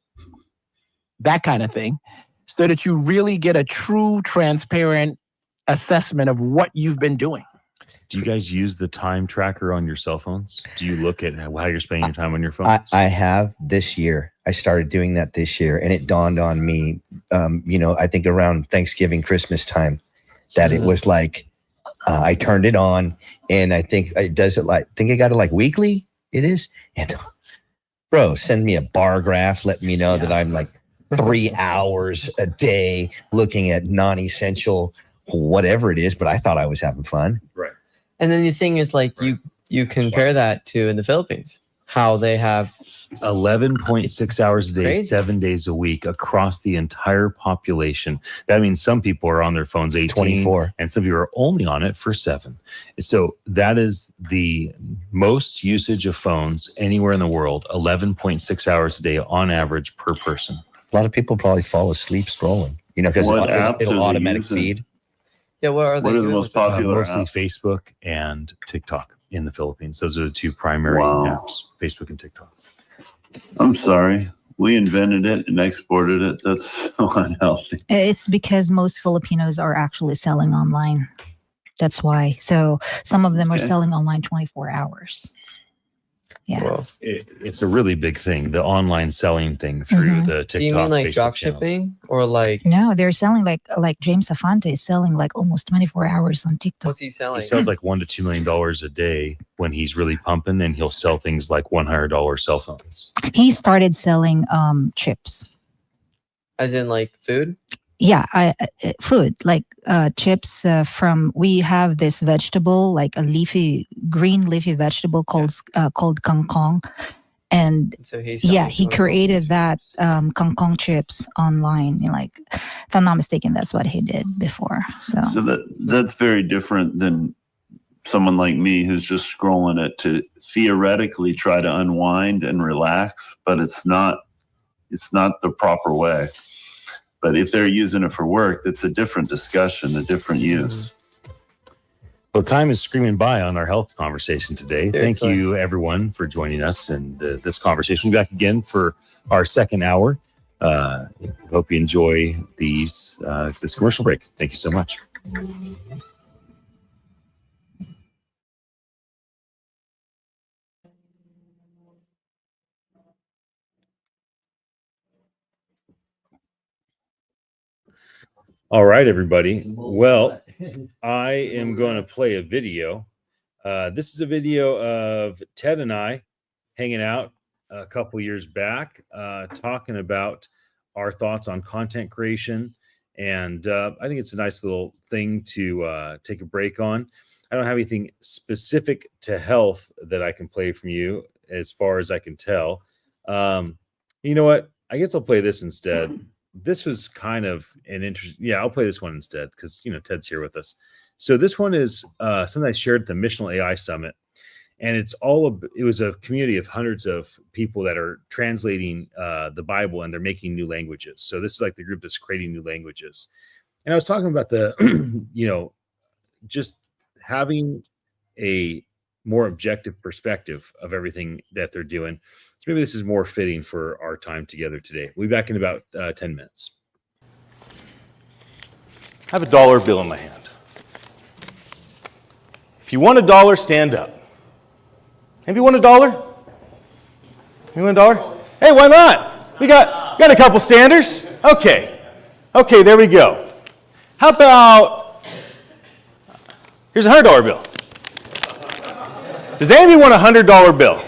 that kind of thing, so that you really get a true, transparent assessment of what you've been doing. Do you guys use the time tracker on your cell phones? Do you look at how you're spending your time on your phones? I have this year. I started doing that this year, and it dawned on me, I think around Thanksgiving, Christmas time, that it was like, I turned it on, and I think it does it I got it like weekly. It is. And bro, send me a bar graph. Let me know that I'm like 3 hours a day looking at non-essential, whatever it is. But I thought I was having fun. Right. And then the thing is, like, you compare that to in the Philippines, how they have 11.6 hours a day, crazy. 7 days a week across the entire population. That means some people are on their phones 18, 24, and some people are only on it for 7. So that is the most usage of phones anywhere in the world, 11.6 hours a day on average per person. A lot of people probably fall asleep scrolling, because What apps are it'll they automatic using? feed. Yeah, what are they What are the doing most with the- popular Mostly apps? Facebook and TikTok in the Philippines. Those are the two primary Wow. apps, Facebook and TikTok. I'm sorry. We invented it and exported it. That's so unhealthy. It's because most Filipinos are actually selling online. That's why. So some of them are Okay. selling online 24 hours. Yeah. Well, It's a really big thing, the online selling thing through the TikTok. do you mean like Facebook drop channels. shipping or like No, they're selling like James Afante is selling like almost 24 hours on TikTok. what's he selling? He sells like $1 to $2 million a day when he's really pumping, and he'll sell things like $100 cell phones. He started selling chips. As in like food? Yeah, food like chips from. We have this vegetable, like a green leafy vegetable called kangkong, and So he's he created that kangkong chips online. Like, if I'm not mistaken, that's what he did before. So that's very different than someone like me who's just scrolling it to theoretically try to unwind and relax, but it's not the proper way. But if they're using it for work, it's a different discussion, a different use. Well, time is screaming by on our health conversation today. Seriously. Thank you, everyone, for joining us in this conversation. We'll be back again for our second hour. Hope you enjoy this commercial break. Thank you so much. All right, everybody. Well, I am going to play a video. This is a video of Ted and I hanging out a couple years back, talking about our thoughts on content creation. And I think it's a nice little thing to take a break on. I don't have anything specific to health that I can play from you as far as I can tell. You know what? I guess I'll play this instead. This was kind of an interesting. Yeah, I'll play this one instead because Ted's here with us. So this one is something I shared at the Missional AI Summit, and it was a community of hundreds of people that are translating the Bible, and they're making new languages. So this is like the group that's creating new languages. And I was talking about the just having a more objective perspective of everything that they're doing. So maybe this is more fitting for our time together today. We'll be back in about 10 minutes. I have a dollar bill in my hand. If you want a dollar, stand up. Have you won a dollar? You want a dollar? Hey, why not? We got a couple standers. Okay, there we go. How about, here's a $100 bill. Does anybody want a $100 bill?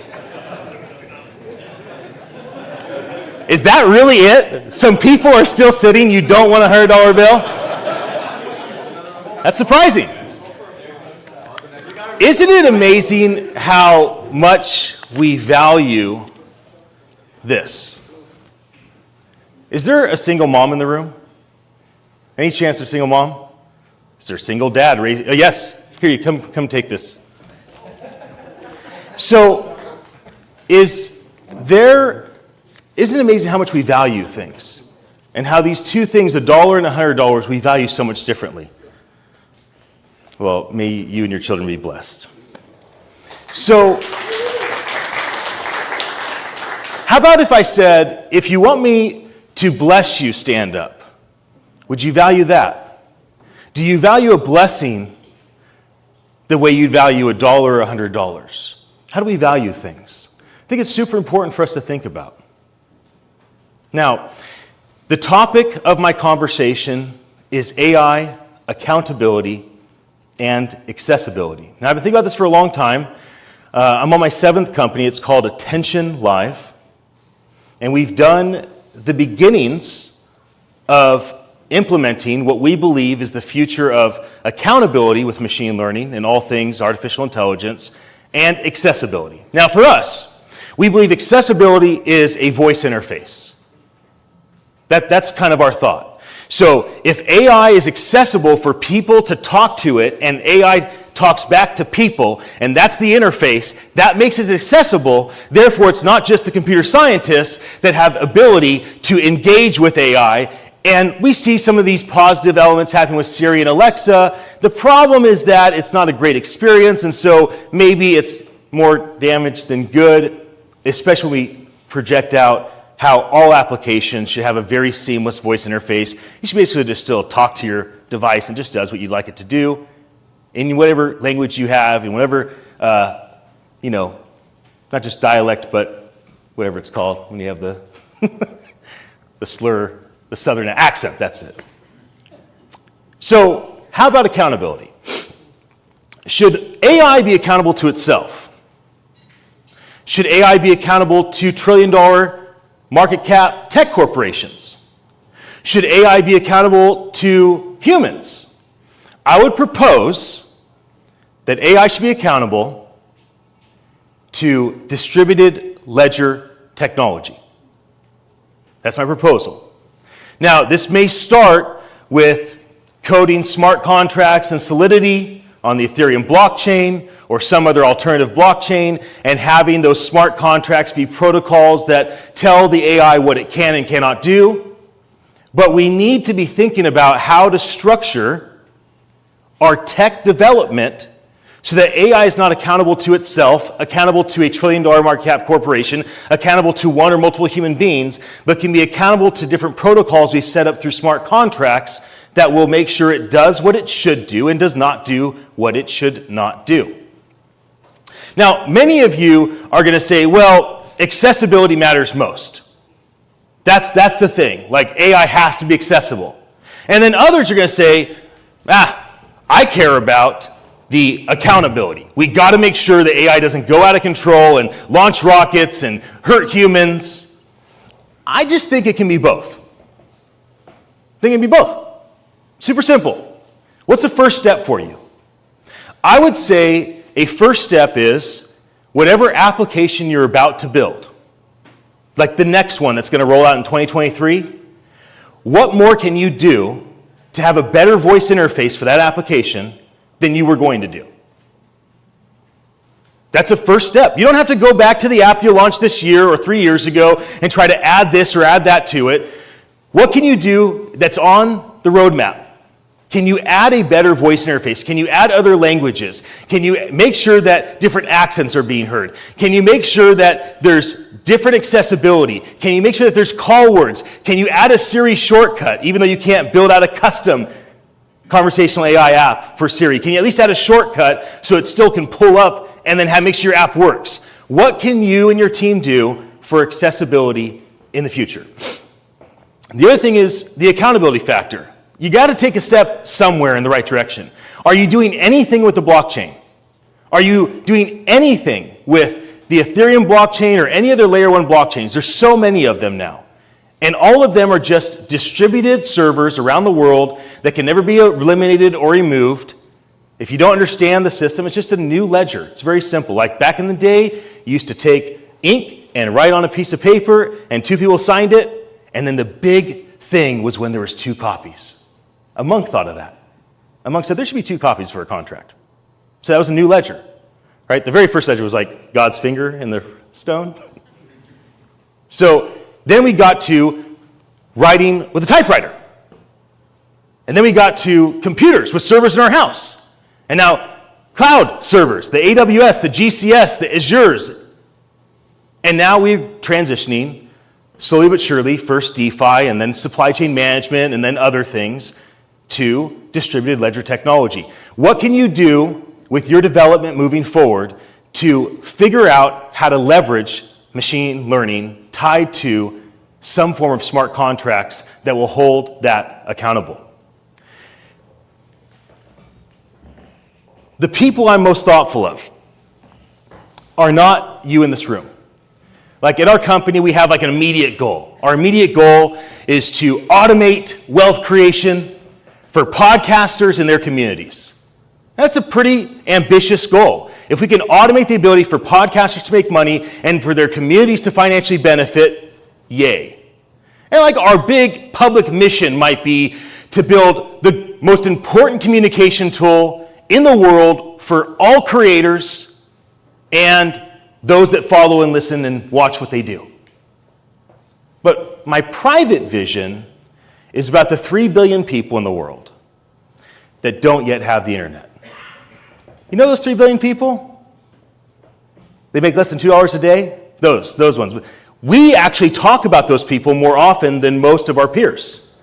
Is that really it? Some people are still sitting, you don't want a $100 bill? That's surprising. Isn't it amazing how much we value this? Is there a single mom in the room? Any chance there's a single mom? Is there a single dad? Yes, here you come take this. So, isn't it amazing how much we value things? And how these two things, $1 and $100, we value so much differently. Well, may you and your children be blessed. So, how about if I said, if you want me to bless you, stand up? Would you value that? Do you value a blessing the way you'd value $1 or $100? How do we value things? I think it's super important for us to think about. Now, the topic of my conversation is AI, accountability, and accessibility. Now, I've been thinking about this for a long time. I'm on my 7th company. It's called Attention Live. And we've done the beginnings of implementing what we believe is the future of accountability with machine learning and all things artificial intelligence and accessibility. Now, for us, we believe accessibility is a voice interface. That's kind of our thought. So if AI is accessible for people to talk to it, and AI talks back to people, and that's the interface, that makes it accessible. Therefore, it's not just the computer scientists that have ability to engage with AI. And we see some of these positive elements happening with Siri and Alexa. The problem is that it's not a great experience, and so maybe it's more damage than good, especially when we project out how all applications should have a very seamless voice interface. You should basically just still talk to your device and just does what you'd like it to do in whatever language you have, in whatever, not just dialect, but whatever it's called when you have the the slur, the southern accent, that's it. So how about accountability? Should AI be accountable to itself? Should AI be accountable to trillion-dollar market cap tech corporations? Should AI be accountable to humans? I would propose that AI should be accountable to distributed ledger technology. That's my proposal. Now, this may start with coding smart contracts and Solidity on the Ethereum blockchain or some other alternative blockchain, and having those smart contracts be protocols that tell the AI what it can and cannot do. But we need to be thinking about how to structure our tech development so that AI is not accountable to itself, accountable to a trillion-dollar market cap corporation, accountable to one or multiple human beings, but can be accountable to different protocols we've set up through smart contracts that will make sure it does what it should do and does not do what it should not do. Now, many of you are going to say, well, accessibility matters most. That's the thing. Like, AI has to be accessible. And then others are going to say, I care about the accountability. We got to make sure that AI doesn't go out of control and launch rockets and hurt humans. I just think it can be both. I think it can be both. Super simple. What's the first step for you? I would say a first step is whatever application you're about to build, like the next one that's going to roll out in 2023, what more can you do to have a better voice interface for that application than you were going to do? That's a first step. You don't have to go back to the app you launched this year or 3 years ago and try to add this or add that to it. What can you do that's on the roadmap? Can you add a better voice interface? Can you add other languages? Can you make sure that different accents are being heard? Can you make sure that there's different accessibility? Can you make sure that there's call words? Can you add a Siri shortcut, even though you can't build out a custom conversational AI app for Siri? Can you at least add a shortcut so it still can pull up and then make sure your app works? What can you and your team do for accessibility in the future? The other thing is the accountability factor. You got to take a step somewhere in the right direction. Are you doing anything with the blockchain? Are you doing anything with the Ethereum blockchain or any other layer 1 blockchains? There's so many of them now. And all of them are just distributed servers around the world that can never be eliminated or removed. If you don't understand the system, it's just a new ledger. It's very simple. Like back in the day, you used to take ink and write on a piece of paper, and 2 people signed it, and then the big thing was when there was 2 copies. A monk thought of that. A monk said there should be 2 copies for a contract. So that was a new ledger, right? The very first ledger was like God's finger in the stone. So then we got to writing with a typewriter. And then we got to computers with servers in our house. And now cloud servers, the AWS, the GCS, the Azures. And now we're transitioning slowly but surely, first DeFi and then supply chain management and then other things to distributed ledger technology. What can you do with your development moving forward to figure out how to leverage machine learning tied to some form of smart contracts that will hold that accountable? The people I'm most thoughtful of are not you in this room. Like at our company, we have like an immediate goal. Our immediate goal is to automate wealth creation for podcasters in their communities. That's a pretty ambitious goal. If we can automate the ability for podcasters to make money and for their communities to financially benefit, yay. And like our big public mission might be to build the most important communication tool in the world for all creators and those that follow and listen and watch what they do. But my private vision is about the 3 billion people in the world that don't yet have the internet. You know those 3 billion people? They make less than $2 a day? Those ones. We actually talk about those people more often than most of our peers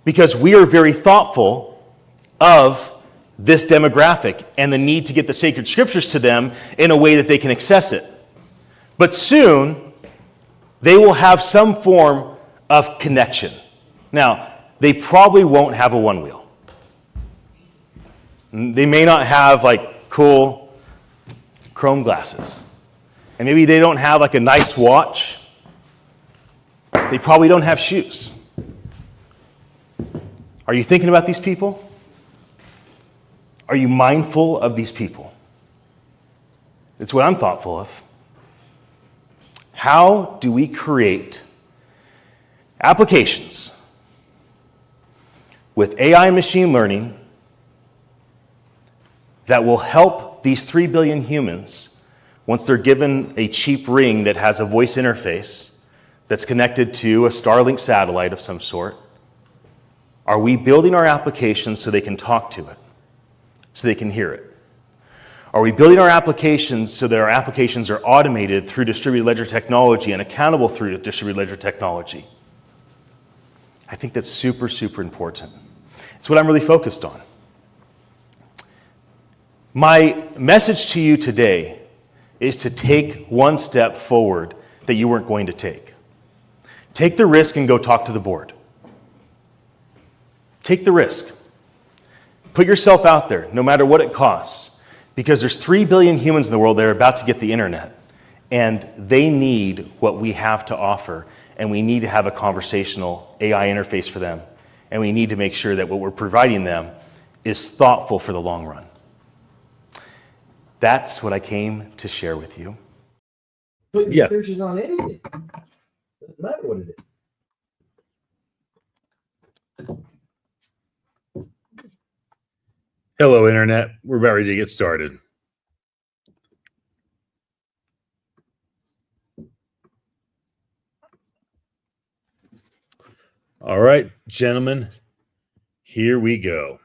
because we are very thoughtful of this demographic and the need to get the sacred scriptures to them in a way that they can access it. But soon, they will have some form of connection. Now, they probably won't have a one wheel. They may not have like cool chrome glasses. And maybe they don't have like a nice watch. They probably don't have shoes. Are you thinking about these people? Are you mindful of these people? It's what I'm thoughtful of. How do we create applications with AI and machine learning that will help these 3 billion humans once they're given a cheap ring that has a voice interface that's connected to a Starlink satellite of some sort? Are we building our applications so they can talk to it, so they can hear it? Are we building our applications so that our applications are automated through distributed ledger technology and accountable through distributed ledger technology? I think that's super, super important. It's what I'm really focused on. My message to you today is to take one step forward that you weren't going to take. Take the risk and go talk to the board. Take the risk. Put yourself out there, no matter what it costs. Because there's 3 billion humans in the world that are about to get the internet, and they need what we have to offer, and we need to have a conversational AI interface for them, and we need to make sure that what we're providing them is thoughtful for the long run. That's what I came to share with you. Put your churches on anything. Doesn't matter what it is. Hello, Internet. We're about ready to get started. All right, gentlemen, here we go.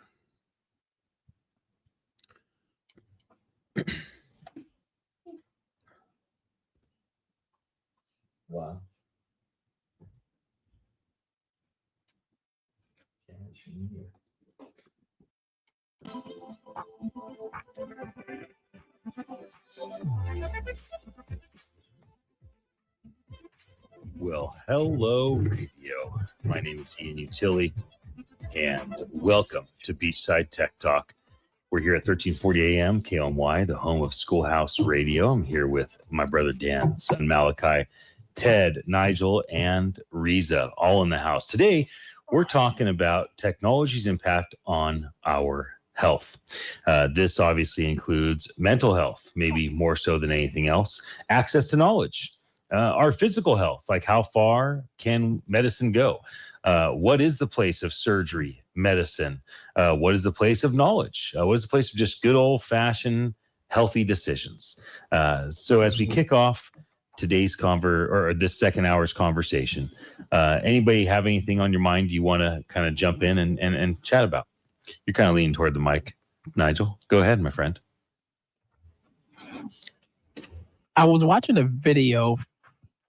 Wow. Well, hello, radio. My name is Ian Utilli, and welcome to Beachside Tech Talk. We're here at 1340 AM, KLMY, the home of Schoolhouse Radio. I'm here with my brother Dan, son Malachi, Ted, Nigel, and Riza, all in the house. Today, we're talking about technology's impact on our health. This obviously includes mental health, maybe more so than anything else, access to knowledge, our physical health, like how far can medicine go? What is the place of surgery, medicine? What is the place of knowledge? What is the place of just good old-fashioned healthy decisions? So as we kick off today's or this second hour's conversation, anybody have anything on your mind you want to kind of jump in and chat about? You're kind of leaning toward the mic, Nigel. Go ahead, my friend. I was watching a video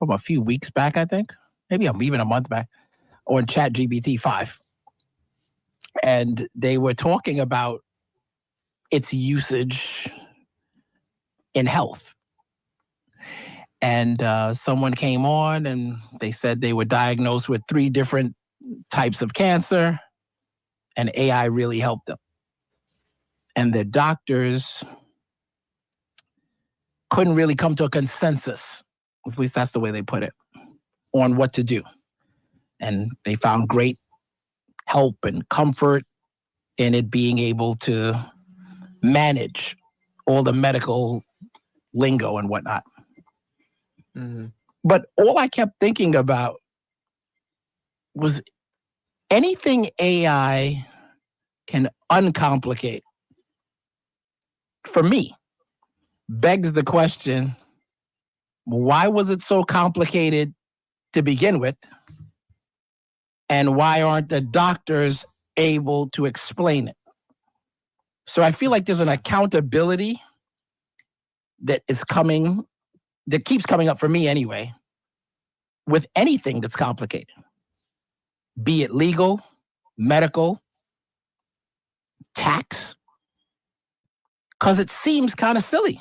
from a few weeks back, I think, maybe even a month back, on ChatGPT 5. And they were talking about its usage in health. And someone came on and they said they were diagnosed with 3 different types of cancer, and AI really helped them. And the doctors couldn't really come to a consensus, at least that's the way they put it, on what to do. And they found great help and comfort in it being able to manage all the medical lingo and whatnot. Mm-hmm. But all I kept thinking about was anything AI can uncomplicate, for me, begs the question, why was it so complicated to begin with? And why aren't the doctors able to explain it? So I feel like there's an accountability that keeps coming up for me anyway, with anything that's complicated, be it legal, medical, tax, because it seems kind of silly.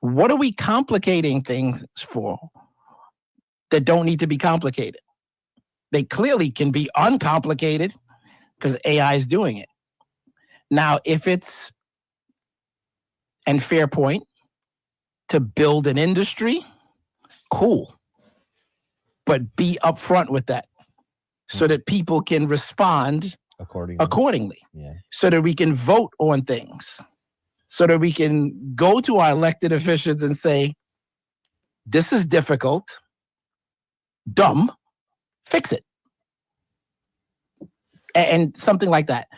What are we complicating things for that don't need to be complicated? They clearly can be uncomplicated because AI is doing it. Now, if it's, and fair point, to build an industry, cool. But be upfront with that so that people can respond accordingly. Yeah. So that we can vote on things, so that we can go to our elected officials and say, this is difficult, dumb, fix it. And something like that.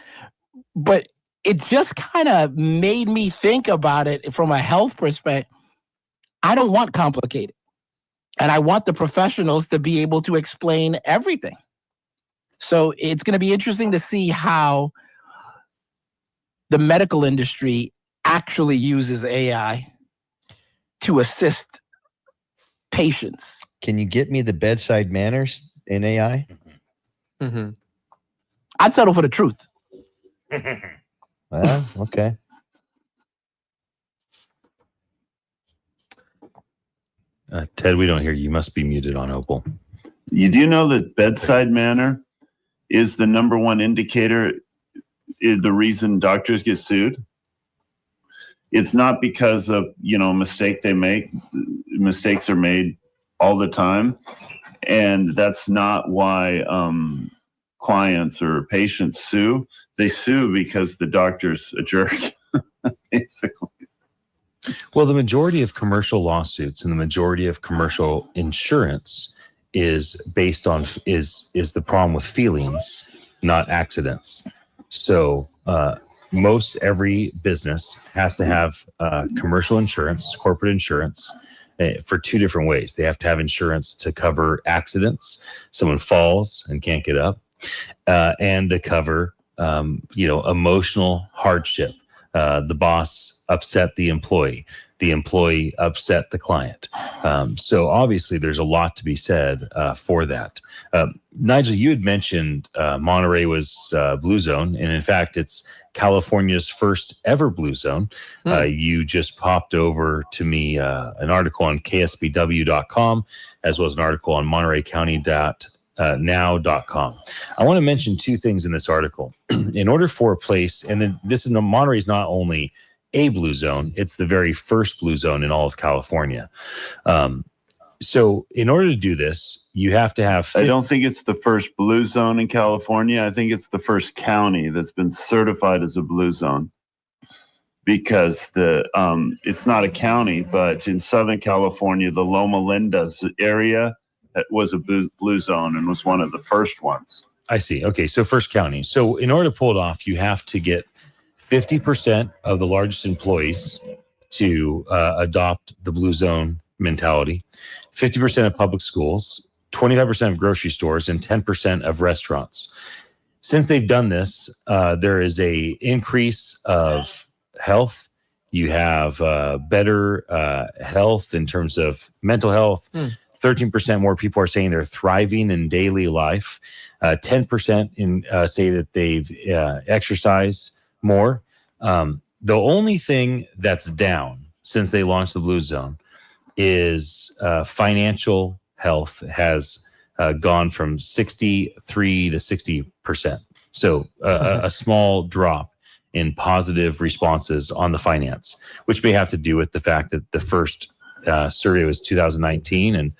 But it just kind of made me think about it from a health perspective. I don't want complicated. And I want the professionals to be able to explain everything. So it's going to be interesting to see how the medical industry actually uses AI to assist patients. Can you get me the bedside manners in AI? Mm-hmm. I'd settle for the truth. Well, okay. Ted, we don't hear you. You must be muted on Opal. You do know that bedside manner is the number one indicator, the reason doctors get sued? It's not because of, a mistake they make. Mistakes are made all the time. And that's not why clients or patients sue. They sue because the doctor's a jerk, basically. Well, the majority of commercial lawsuits and the majority of commercial insurance is based on is the problem with feelings, not accidents. So most every business has to have commercial insurance, corporate insurance, for 2 different ways. They have to have insurance to cover accidents, someone falls and can't get up, and to cover emotional hardship. The boss upset the employee upset the client. So obviously there's a lot to be said for that. Nigel, you had mentioned Monterey was blue zone, and in fact, it's California's first ever blue zone. You just popped over to me an article on ksbw.com, as well as an article on montereycounty.now.com. I want to mention 2 things in this article. In order for a place, and then Monterey is not only a blue zone, it's the very first blue zone in all of California. So in order to do this, you have to have. I don't think it's the first blue zone in California. I think it's the first county that's been certified as a blue zone, because it's not a county, but in Southern California, the Loma Linda area was a blue zone and was one of the first ones. I see. Okay, so first county. So in order to pull it off, you have to get 50% of the largest employees to adopt the blue zone mentality, 50% of public schools, 25% of grocery stores, and 10% of restaurants. Since they've done this, there is a increase of health. You have better health in terms of mental health. 13% more people are saying they're thriving in daily life. 10% say that they've exercised more. The only thing that's down since they launched the Blue Zone is financial health has gone from 63 to 60%. So a small drop in positive responses on the finance, which may have to do with the fact that the first survey was 2019, and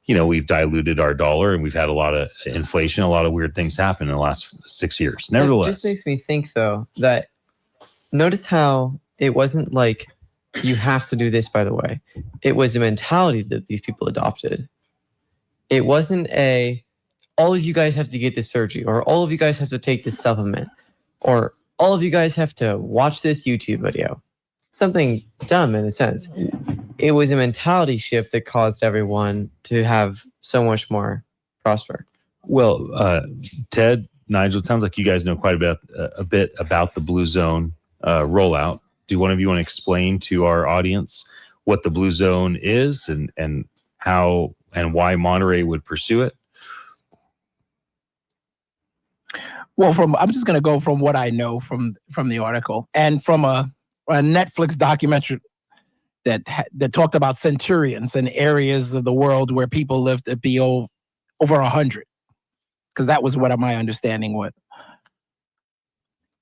we've diluted our dollar, and we've had a lot of inflation, a lot of weird things happen in the last 6 years. Nevertheless, it just makes me think, though, that notice how it wasn't like you have to do this, by the way. It was a mentality that these people adopted. It wasn't all of you guys have to get this surgery, or all of you guys have to take this supplement, or all of you guys have to watch this YouTube video. Something dumb in a sense. It was a mentality shift that caused everyone to have so much more prosper. Well, Ted, Nigel, it sounds like you guys know quite a bit about the Blue Zone rollout. Do one of you want to explain to our audience what the Blue Zone is and how and why Monterey would pursue it? Well, I'm just going to go from what I know from the article and from a Netflix documentary that talked about centurions and areas of the world where people lived to be over 100, because that was what my understanding was.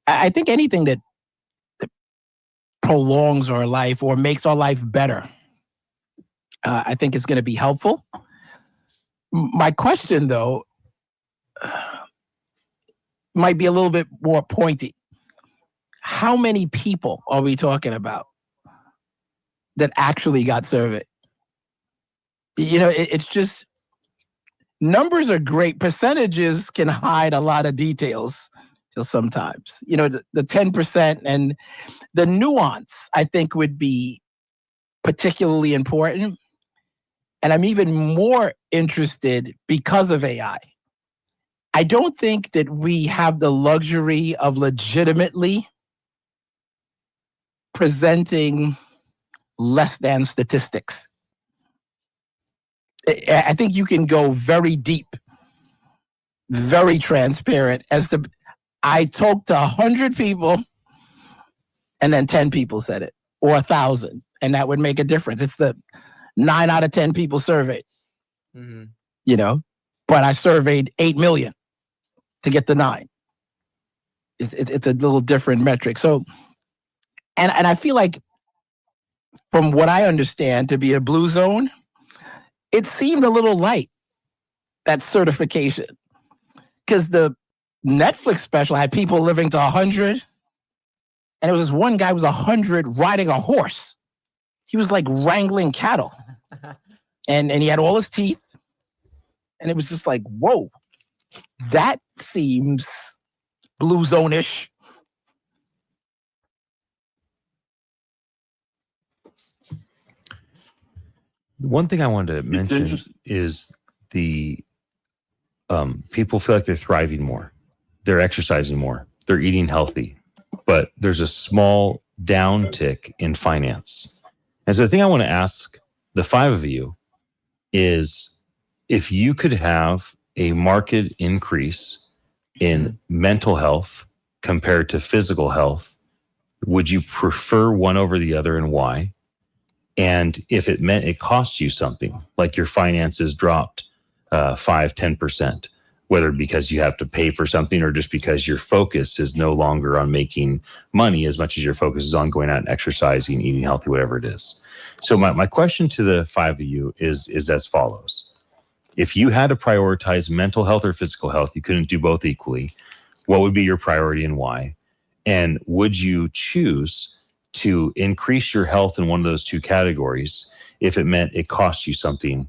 I think anything that prolongs our life or makes our life better, I think is going to be helpful. My question, though, might be a little bit more pointy. How many people are we talking about that actually got surveyed? It's just, numbers are great. Percentages can hide a lot of details till sometimes. The 10% and the nuance, I think, would be particularly important. And I'm even more interested because of AI. I don't think that we have the luxury of legitimately presenting less than statistics. I think you can go very deep, very transparent I talked to 100 people and then 10 people said it, or 1,000, and that would make a difference. It's the 9 out of 10 people surveyed, but I surveyed 8 million to get the 9. It's a little different metric. So, and I feel like, from what I understand to be a blue zone, it seemed a little light, that certification. Because the Netflix special had people living to 100, and it was this one guy who was 100 riding a horse. He was like wrangling cattle. And he had all his teeth. And it was just like, whoa, that seems blue zone-ish. One thing I wanted to mention is the people feel like they're thriving more, they're exercising more, they're eating healthy, but there's a small downtick in finance. And so the thing I want to ask the 5 of you is, if you could have a market increase in mental health compared to physical health, would you prefer one over the other, and why? And if it meant it cost you something, like your finances dropped 5-10%, whether because you have to pay for something or just because your focus is no longer on making money as much as your focus is on going out and exercising, eating healthy, whatever it is. So my question to the five of you is as follows. If you had to prioritize mental health or physical health, you couldn't do both equally, what would be your priority and why? And would you choose to increase your health in one of those two categories if it meant it cost you something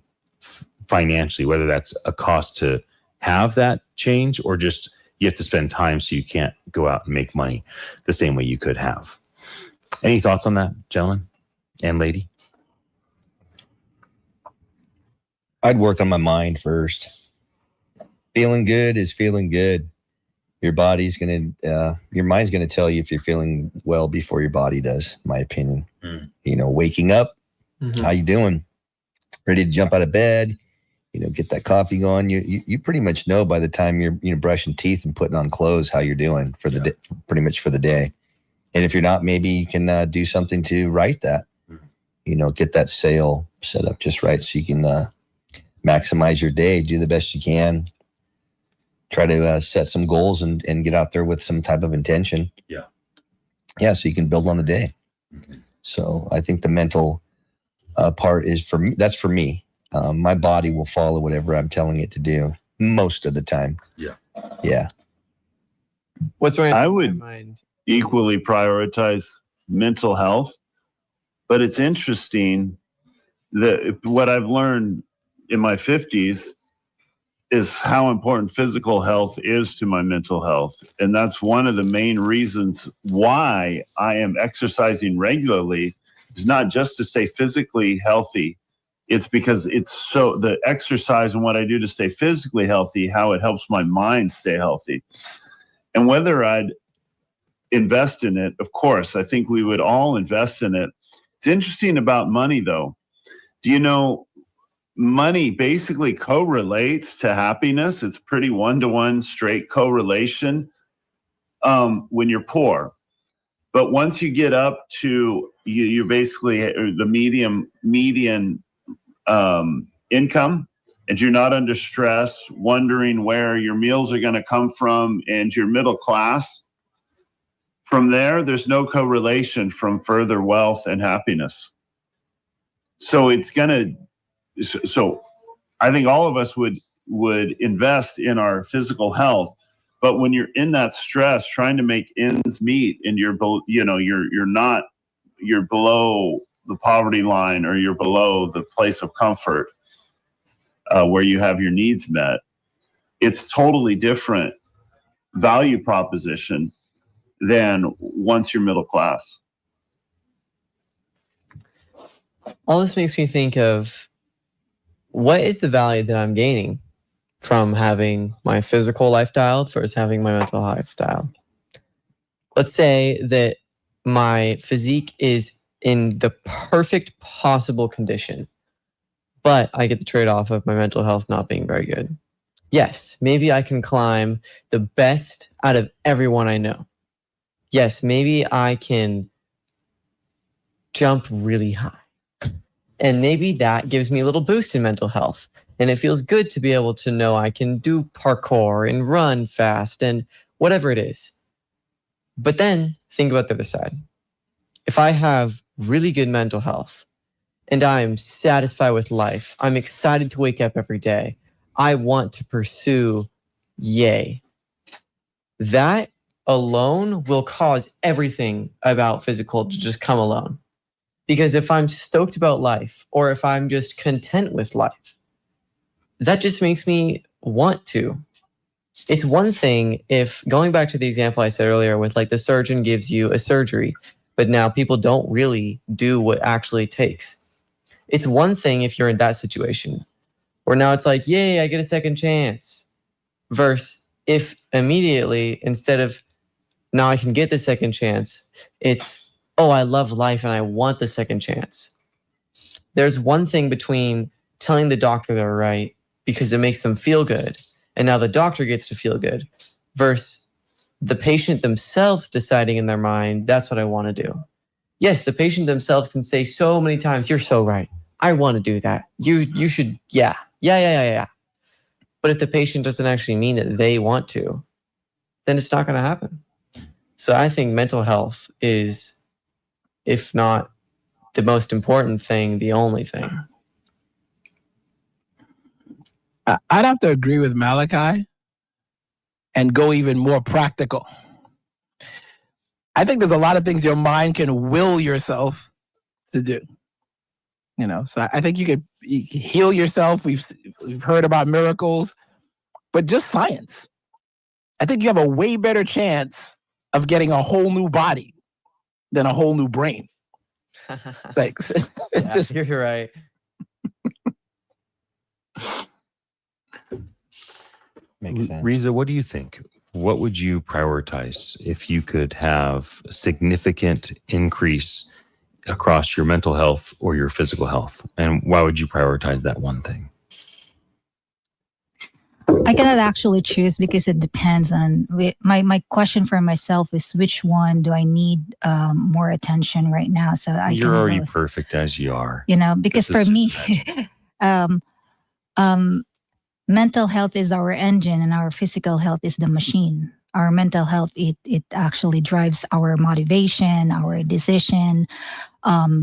financially, whether that's a cost to have that change or just you have to spend time so you can't go out and make money the same way you could have? Any thoughts on that, gentlemen and lady? I'd work on my mind first. Feeling good is feeling good. Your body's your mind's gonna tell you if you're feeling well before your body does, in my opinion. Waking up, how you doing? Ready to jump out of bed, get that coffee going. You pretty much know by the time you're brushing teeth and putting on clothes how you're doing for the day, pretty much for the day. And if you're not, maybe you can do something to right that. Get that sail set up just right so you can maximize your day, do the best you can. Try to set some goals and get out there with some type of intention. Yeah, so you can build on the day. So I think the mental part is for me. That's for me. My body will follow whatever I'm telling it to do most of the time. Yeah. What's right? I would equally prioritize mental health, but it's interesting that what I've learned in my 50s is how important physical health is to my mental health. And that's one of the main reasons why I am exercising regularly, is not just to stay physically healthy. It's because the exercise and what I do to stay physically healthy, how it helps my mind stay healthy. And whether I'd invest in it, of course, I think we would all invest in it. It's interesting about money, though. Do you know, money basically correlates to happiness. It's pretty one-to-one straight correlation when you're poor. But once you get up to, you're basically the median income, and you're not under stress, wondering where your meals are going to come from, and you're middle class, from there's no correlation from further wealth and happiness. So so I think all of us would invest in our physical health, but when you're in that stress, trying to make ends meet, and you're below the poverty line, or you're below the place of comfort where you have your needs met, it's totally different value proposition than once you're middle class. All this makes me think of, what is the value that I'm gaining from having my physical life dialed versus having my mental life dialed? Let's say that my physique is in the perfect possible condition, but I get the trade-off of my mental health not being very good. Yes, maybe I can climb the best out of everyone I know. Yes, maybe I can jump really high. And maybe that gives me a little boost in mental health. And it feels good to be able to know I can do parkour and run fast and whatever it is. But then think about the other side. If I have really good mental health and I'm satisfied with life, I'm excited to wake up every day, I want to pursue yay. That alone will cause everything about physical to just come alone. Because if I'm stoked about life, or if I'm just content with life, that just makes me want to. It's one thing if, going back to the example I said earlier with like the surgeon gives you a surgery, but now people don't really do what actually takes. It's one thing if you're in that situation, where now it's like, yay, I get a second chance. Versus if immediately, instead of now I can get the second chance, it's, oh, I love life and I want the second chance. There's one thing between telling the doctor they're right because it makes them feel good, and now the doctor gets to feel good, versus the patient themselves deciding in their mind, that's what I want to do. Yes, the patient themselves can say so many times, you're so right. I want to do that. You should, yeah. But if the patient doesn't actually mean that they want to, then it's not going to happen. So I think mental health is, if not the most important thing, the only thing. I'd have to agree with Malachi and go even more practical. I think there's a lot of things your mind can will yourself to do. You know, so I think you can heal yourself. We've heard about miracles, but just science. I think you have a way better chance of getting a whole new body than a whole new brain. Thanks. Yeah, you're right. Makes sense. Riza, what do you think? What would you prioritize if you could have significant increase across your mental health or your physical health? And why would you prioritize that one thing? I cannot actually choose because it depends on my question for myself is which one do I need more attention right now? So You're can already both, perfect as you are. you know, because This is for me, just mental health is our engine and our physical health is the machine. Our mental health, it actually drives our motivation, our decision.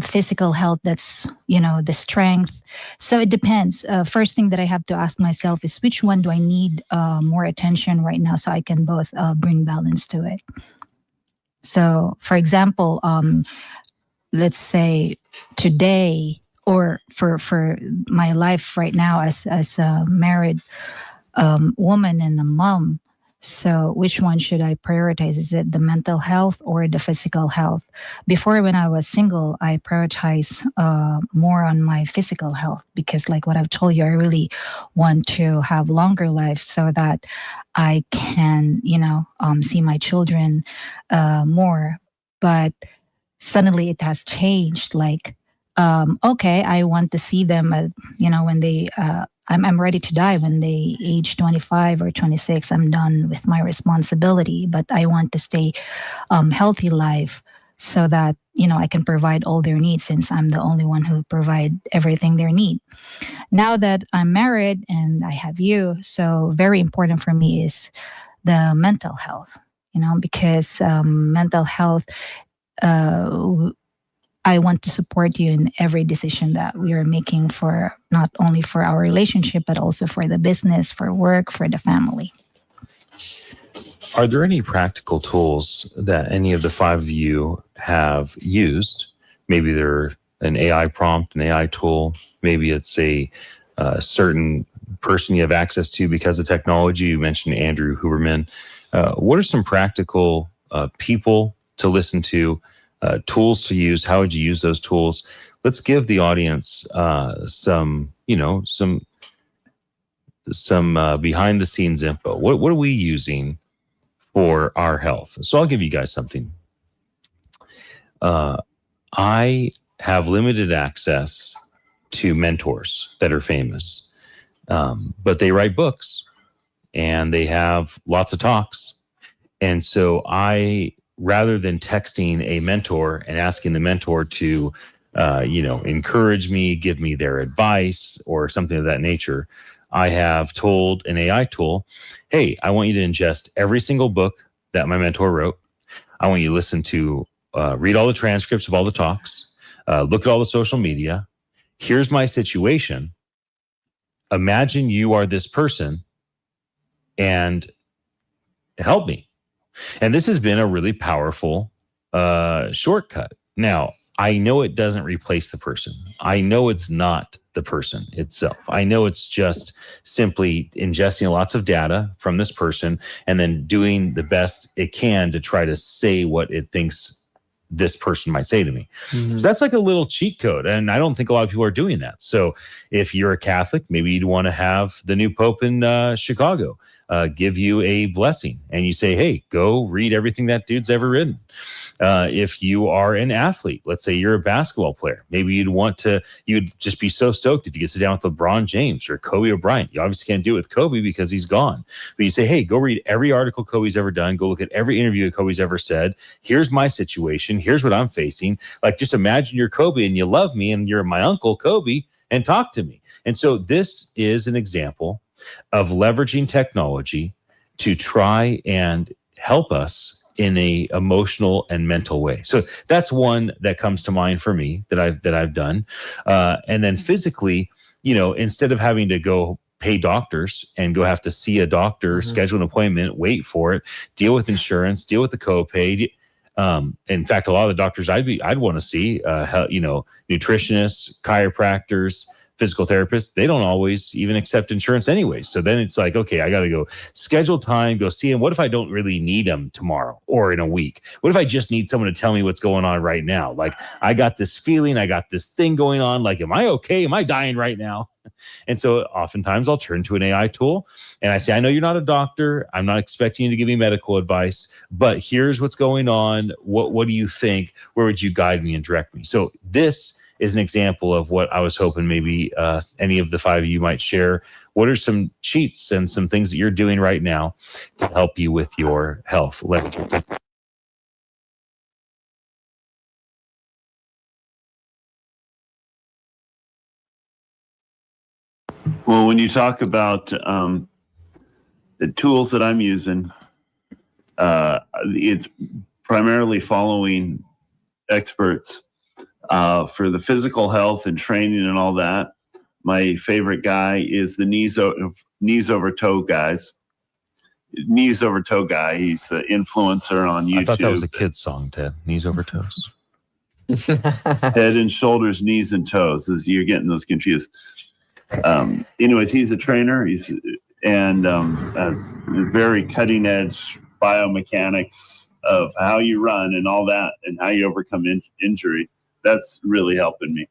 Physical health, that's, you know, the strength. So it depends. First thing that I have to ask myself is which one do I need more attention right now so I can both bring balance to it. So for example, let's say today, or for my life right now as a married woman and a mom. So which one should I prioritize? Is it the mental health or the physical health? Before, when I was single, I prioritized more on my physical health because, like what I've told you, I really want to have longer life so that I can, you know, see my children more. But suddenly it has changed. Like, okay, I want to see them, you know, when they, I'm ready to die when they age 25 or 26. I'm done with my responsibility, but I want to stay healthy life so that, you know, I can provide all their needs since I'm the only one who provide everything they need. Now that I'm married and I have you, so very important for me is the mental health, you know, because mental health, I want to support you in every decision that we are making for not only for our relationship, but also for the business, for work, for the family. Are there any practical tools that any of the five of you have used? Maybe they're an AI prompt, an AI tool. Maybe it's a certain person you have access to because of technology. You mentioned Andrew Huberman. What are some practical people to listen to, tools to use? How would you use those tools? Let's give the audience some behind the scenes info. What are we using for our health? So I'll give you guys something. I have limited access to mentors that are famous, but they write books and they have lots of talks. And so rather than texting a mentor and asking the mentor to, encourage me, give me their advice or something of that nature, I have told an AI tool, hey, I want you to ingest every single book that my mentor wrote. I want you to listen to, read all the transcripts of all the talks, look at all the social media. Here's my situation. Imagine you are this person and help me. And this has been a really powerful shortcut. Now, I know it doesn't replace the person. I know it's not the person itself. I know it's just simply ingesting lots of data from this person and then doing the best it can to try to say what it thinks this person might say to me. Mm-hmm. So that's like a little cheat code. And I don't think a lot of people are doing that. So if you're a Catholic, maybe you'd want to have the new Pope in Chicago give you a blessing. And you say, hey, go read everything that dude's ever written. If you are an athlete, let's say you're a basketball player, maybe you'd just be so stoked if you could sit down with LeBron James or Kobe Bryant. You obviously can't do it with Kobe because he's gone. But you say, hey, go read every article Kobe's ever done. Go look at every interview Kobe's ever said. Here's my situation. Here's what I'm facing. Like, just imagine you're Kobe and you love me and you're my uncle Kobe and talk to me. And so this is an example of leveraging technology to try and help us in a emotional and mental way. So that's one that comes to mind for me that I've done. And then physically, instead of having to go pay doctors and go have to see a doctor, schedule an appointment, wait for it, deal with insurance, deal with the copay. In fact, a lot of the doctors I'd want to see, nutritionists, chiropractors, physical therapists, they don't always even accept insurance anyway. So then it's like, okay, I got to go schedule time, go see him. What if I don't really need him tomorrow or in a week? What if I just need someone to tell me what's going on right now? Like, I got this feeling, I got this thing going on. Like, am I okay? Am I dying right now? And so oftentimes I'll turn to an AI tool and I say, I know you're not a doctor. I'm not expecting you to give me medical advice, but here's what's going on. What do you think? Where would you guide me and direct me? So this is an example of what I was hoping maybe any of the five of you might share. What are some cheats and some things that you're doing right now to help you with your health? Well, when you talk about the tools that I'm using, it's primarily following experts for the physical health and training and all that. My favorite guy is the knees over toe guys. Knees over toe guy. He's an influencer on YouTube. I thought that was a kid's song, Ted. Knees over toes. Head and shoulders, knees and toes. As you're getting those confused. Anyways, he's a trainer. And has very cutting edge biomechanics of how you run and all that, and how you overcome injury. That's really helping me.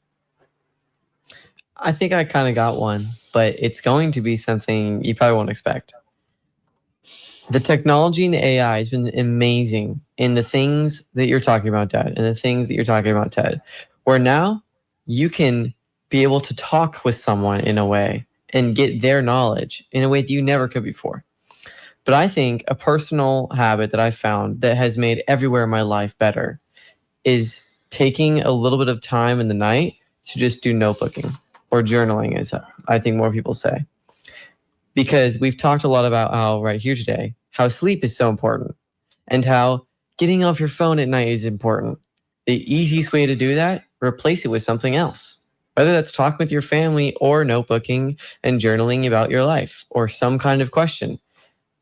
I think I kind of got one, but it's going to be something you probably won't expect. The technology and the AI has been amazing in the things that you're talking about, Dad, and the things that you're talking about, Ted, where now you can be able to talk with someone in a way and get their knowledge in a way that you never could before. But I think a personal habit that I found that has made everywhere in my life better is taking a little bit of time in the night to just do notebooking or journaling, as I think more people say. Because we've talked a lot about how right here today, how sleep is so important and how getting off your phone at night is important. The easiest way to do that, replace it with something else. Whether that's talking with your family or notebooking and journaling about your life or some kind of question.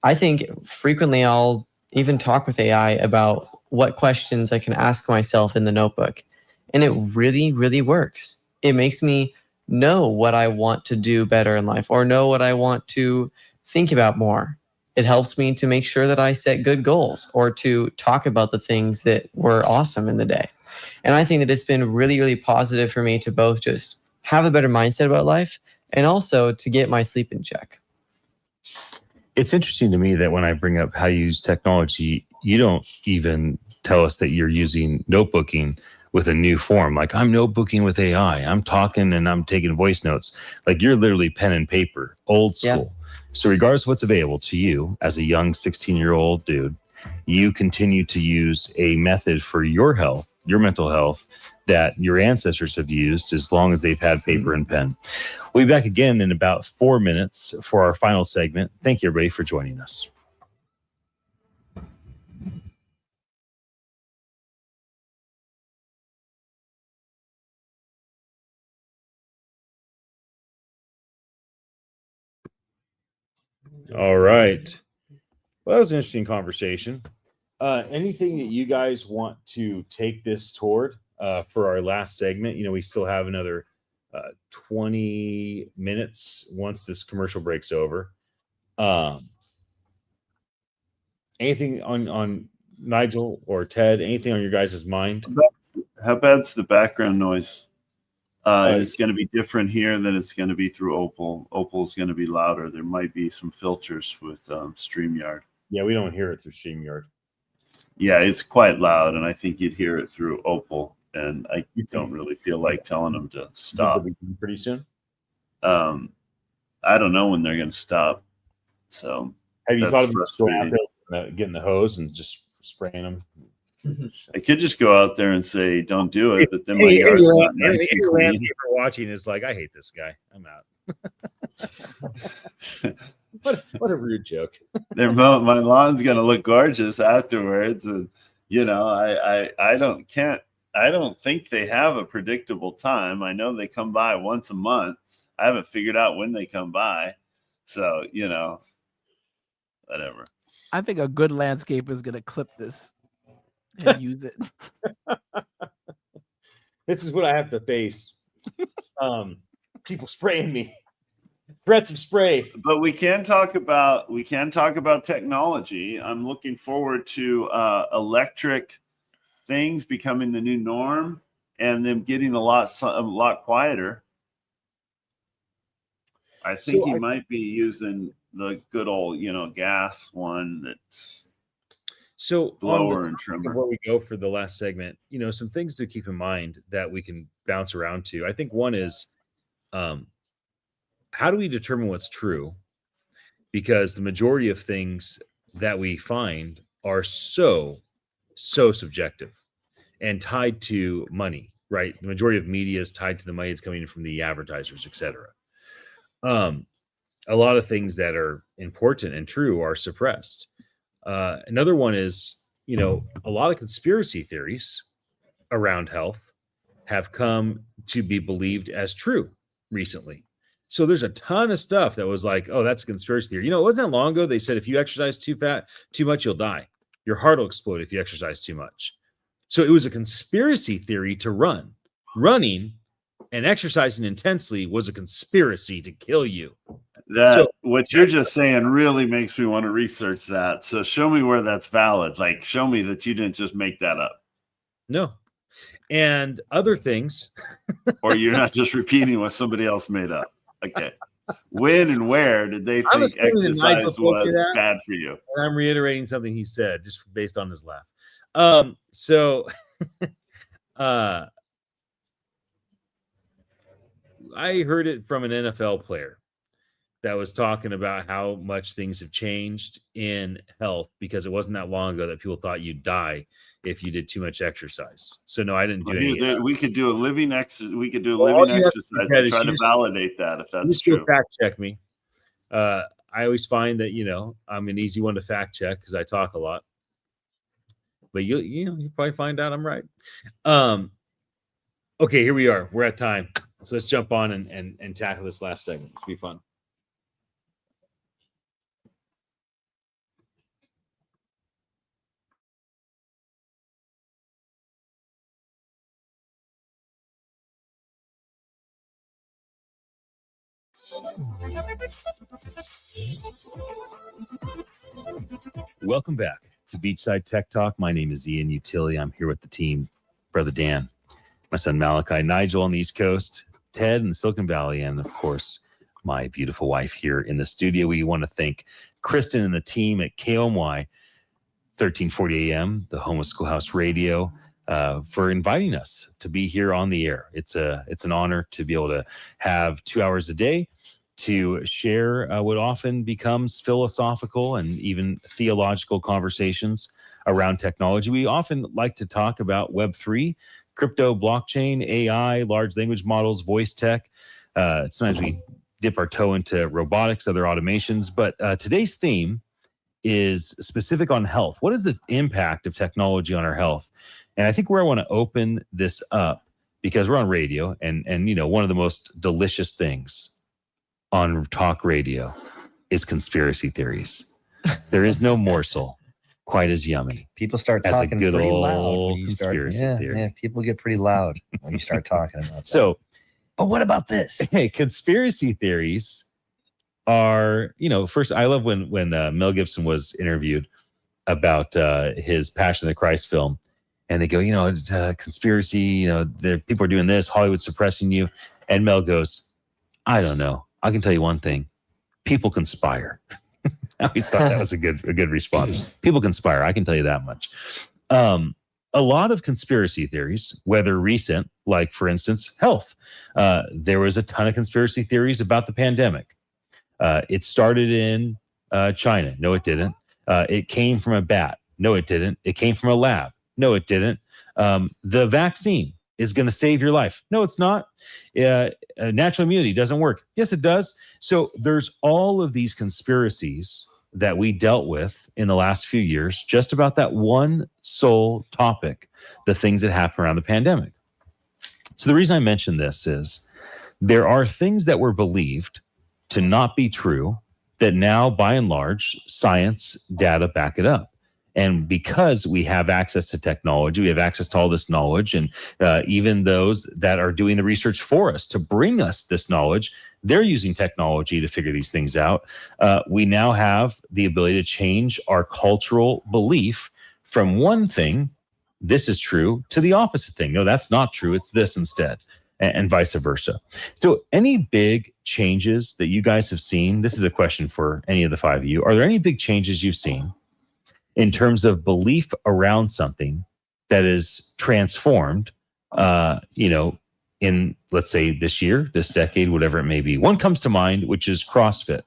I think frequently I'll even talk with AI about what questions I can ask myself in the notebook. And it really, really works. It makes me know what I want to do better in life or know what I want to think about more. It helps me to make sure that I set good goals or to talk about the things that were awesome in the day. And I think that it's been really, really positive for me to both just have a better mindset about life and also to get my sleep in check. It's interesting to me that when I bring up how you use technology, you don't even tell us that you're using notebooking with a new form. Like, I'm notebooking with AI. I'm talking and I'm taking voice notes. Like, you're literally pen and paper, old school. Yeah. So regardless of what's available to you as a young 16-year-old dude, you continue to use a method for your health, your mental health, that your ancestors have used as long as they've had paper and pen. We'll be back again in about 4 minutes for our final segment. Thank you, everybody, for joining us. All right. Well, that was an interesting conversation. Anything that you guys want to take this toward for our last segment? We still have another 20 minutes once this commercial breaks over. Anything on Nigel or Ted? Anything on your guys' mind? How bad's the background noise? It's going to be different here than it's going to be through Opal. Opal's going to be louder. There might be some filters with StreamYard. Yeah, we don't hear it through StreamYard. Yeah, it's quite loud, and I think you'd hear it through Opal, and I don't really feel like telling them to stop. Pretty soon? I don't know when they're going to stop. So have you thought about going out there, getting the hose and just spraying them? I could just go out there and say, "Don't do it," but then my yard's not nice and clean. Landscaper watching is like, I hate this guy. I'm out. What a rude joke. My lawn's gonna look gorgeous afterwards, and I don't think they have a predictable time. I know they come by once a month. I haven't figured out when they come by, so whatever. I think a good landscaper is gonna clip this and use it. This is what I have to face. People spraying me. Threats of spray. But we can talk about technology. I'm looking forward to electric things becoming the new norm and them getting a lot quieter. I think he might be using the good old, gas one that's blower and trimmer. Before we go for the last segment, some things to keep in mind that we can bounce around to. I think one is, how do we determine what's true? Because the majority of things that we find are so subjective and tied to money, right? The majority of media is tied to the money that's coming in from the advertisers, etc. A lot of things that are important and true are suppressed. Another one is, a lot of conspiracy theories around health have come to be believed as true recently. So there's a ton of stuff that was like, oh, that's a conspiracy theory. It wasn't that long ago they said if you exercise too much, you'll die. Your heart will explode if you exercise too much. So it was a conspiracy theory to run. Running and exercising intensely was a conspiracy to kill you. What you're just saying really makes me want to research that. So show me where that's valid. Like, show me that you didn't just make that up. No. And other things. Or you're not just repeating what somebody else made up. Okay. When and where did they think exercise was bad for you? And I'm reiterating something he said just based on his laugh. So I heard it from an NFL player that was talking about how much things have changed in health because it wasn't that long ago that people thought you'd die if you did too much exercise. So no, I didn't do any. We could do a living exercise. We could do a living exercise and try to validate that if that's true. Fact check me. I always find that I'm an easy one to fact check because I talk a lot. But you probably find out I'm right. Okay, here we are. We're at time. So let's jump on and tackle this last segment. It'll be fun. Welcome back to Beachside Tech Talk. My name is Ian Utility. I'm here with the team, Brother Dan, my son Malachi, Nigel on the East Coast, Ted in Silicon Valley, and of course, my beautiful wife here in the studio. We want to thank Kristen and the team at KOMY 1340 AM, the home of Schoolhouse Radio, for inviting us to be here on the air. It's an honor to be able to have 2 hours a day to share what often becomes philosophical and even theological conversations around technology. We often like to talk about Web3, crypto, blockchain, AI, large language models, voice tech. Sometimes we dip our toe into robotics, other automations. But today's theme is specific on health. What is the impact of technology on our health? And I think where I want to open this up, because we're on radio, and one of the most delicious things on talk radio is conspiracy theories. There is no morsel quite as yummy. People start as talking a good pretty old loud when you conspiracy theory. Yeah, people get pretty loud when you start talking about that. So, but what about this? Hey, conspiracy theories are, first, I love when Mel Gibson was interviewed about his Passion of the Christ film. And they go, conspiracy, people are doing this, Hollywood's suppressing you. And Mel goes, I don't know. I can tell you one thing. People conspire. I always thought that was a good response. People conspire. I can tell you that much. A lot of conspiracy theories, whether recent, like, for instance, health. There was a ton of conspiracy theories about the pandemic. It started in China. No, it didn't. It came from a bat. No, it didn't. It came from a lab. No, it didn't. The vaccine. is going to save your life. No, it's not. Natural immunity doesn't work. Yes, it does. So there's all of these conspiracies that we dealt with in the last few years, just about that one sole topic, the things that happen around the pandemic. So the reason I mention this is there are things that were believed to not be true that now, by and large, science data back it up. And because we have access to technology, we have access to all this knowledge, and even those that are doing the research for us to bring us this knowledge, they're using technology to figure these things out. We now have the ability to change our cultural belief from one thing, this is true, to the opposite thing. No, that's not true. It's this instead, and vice versa. So any big changes that you guys have seen, this is a question for any of the five of you. Are there any big changes you've seen in terms of belief around something that is transformed, in, let's say, this year, this decade, whatever it may be? One comes to mind, which is CrossFit.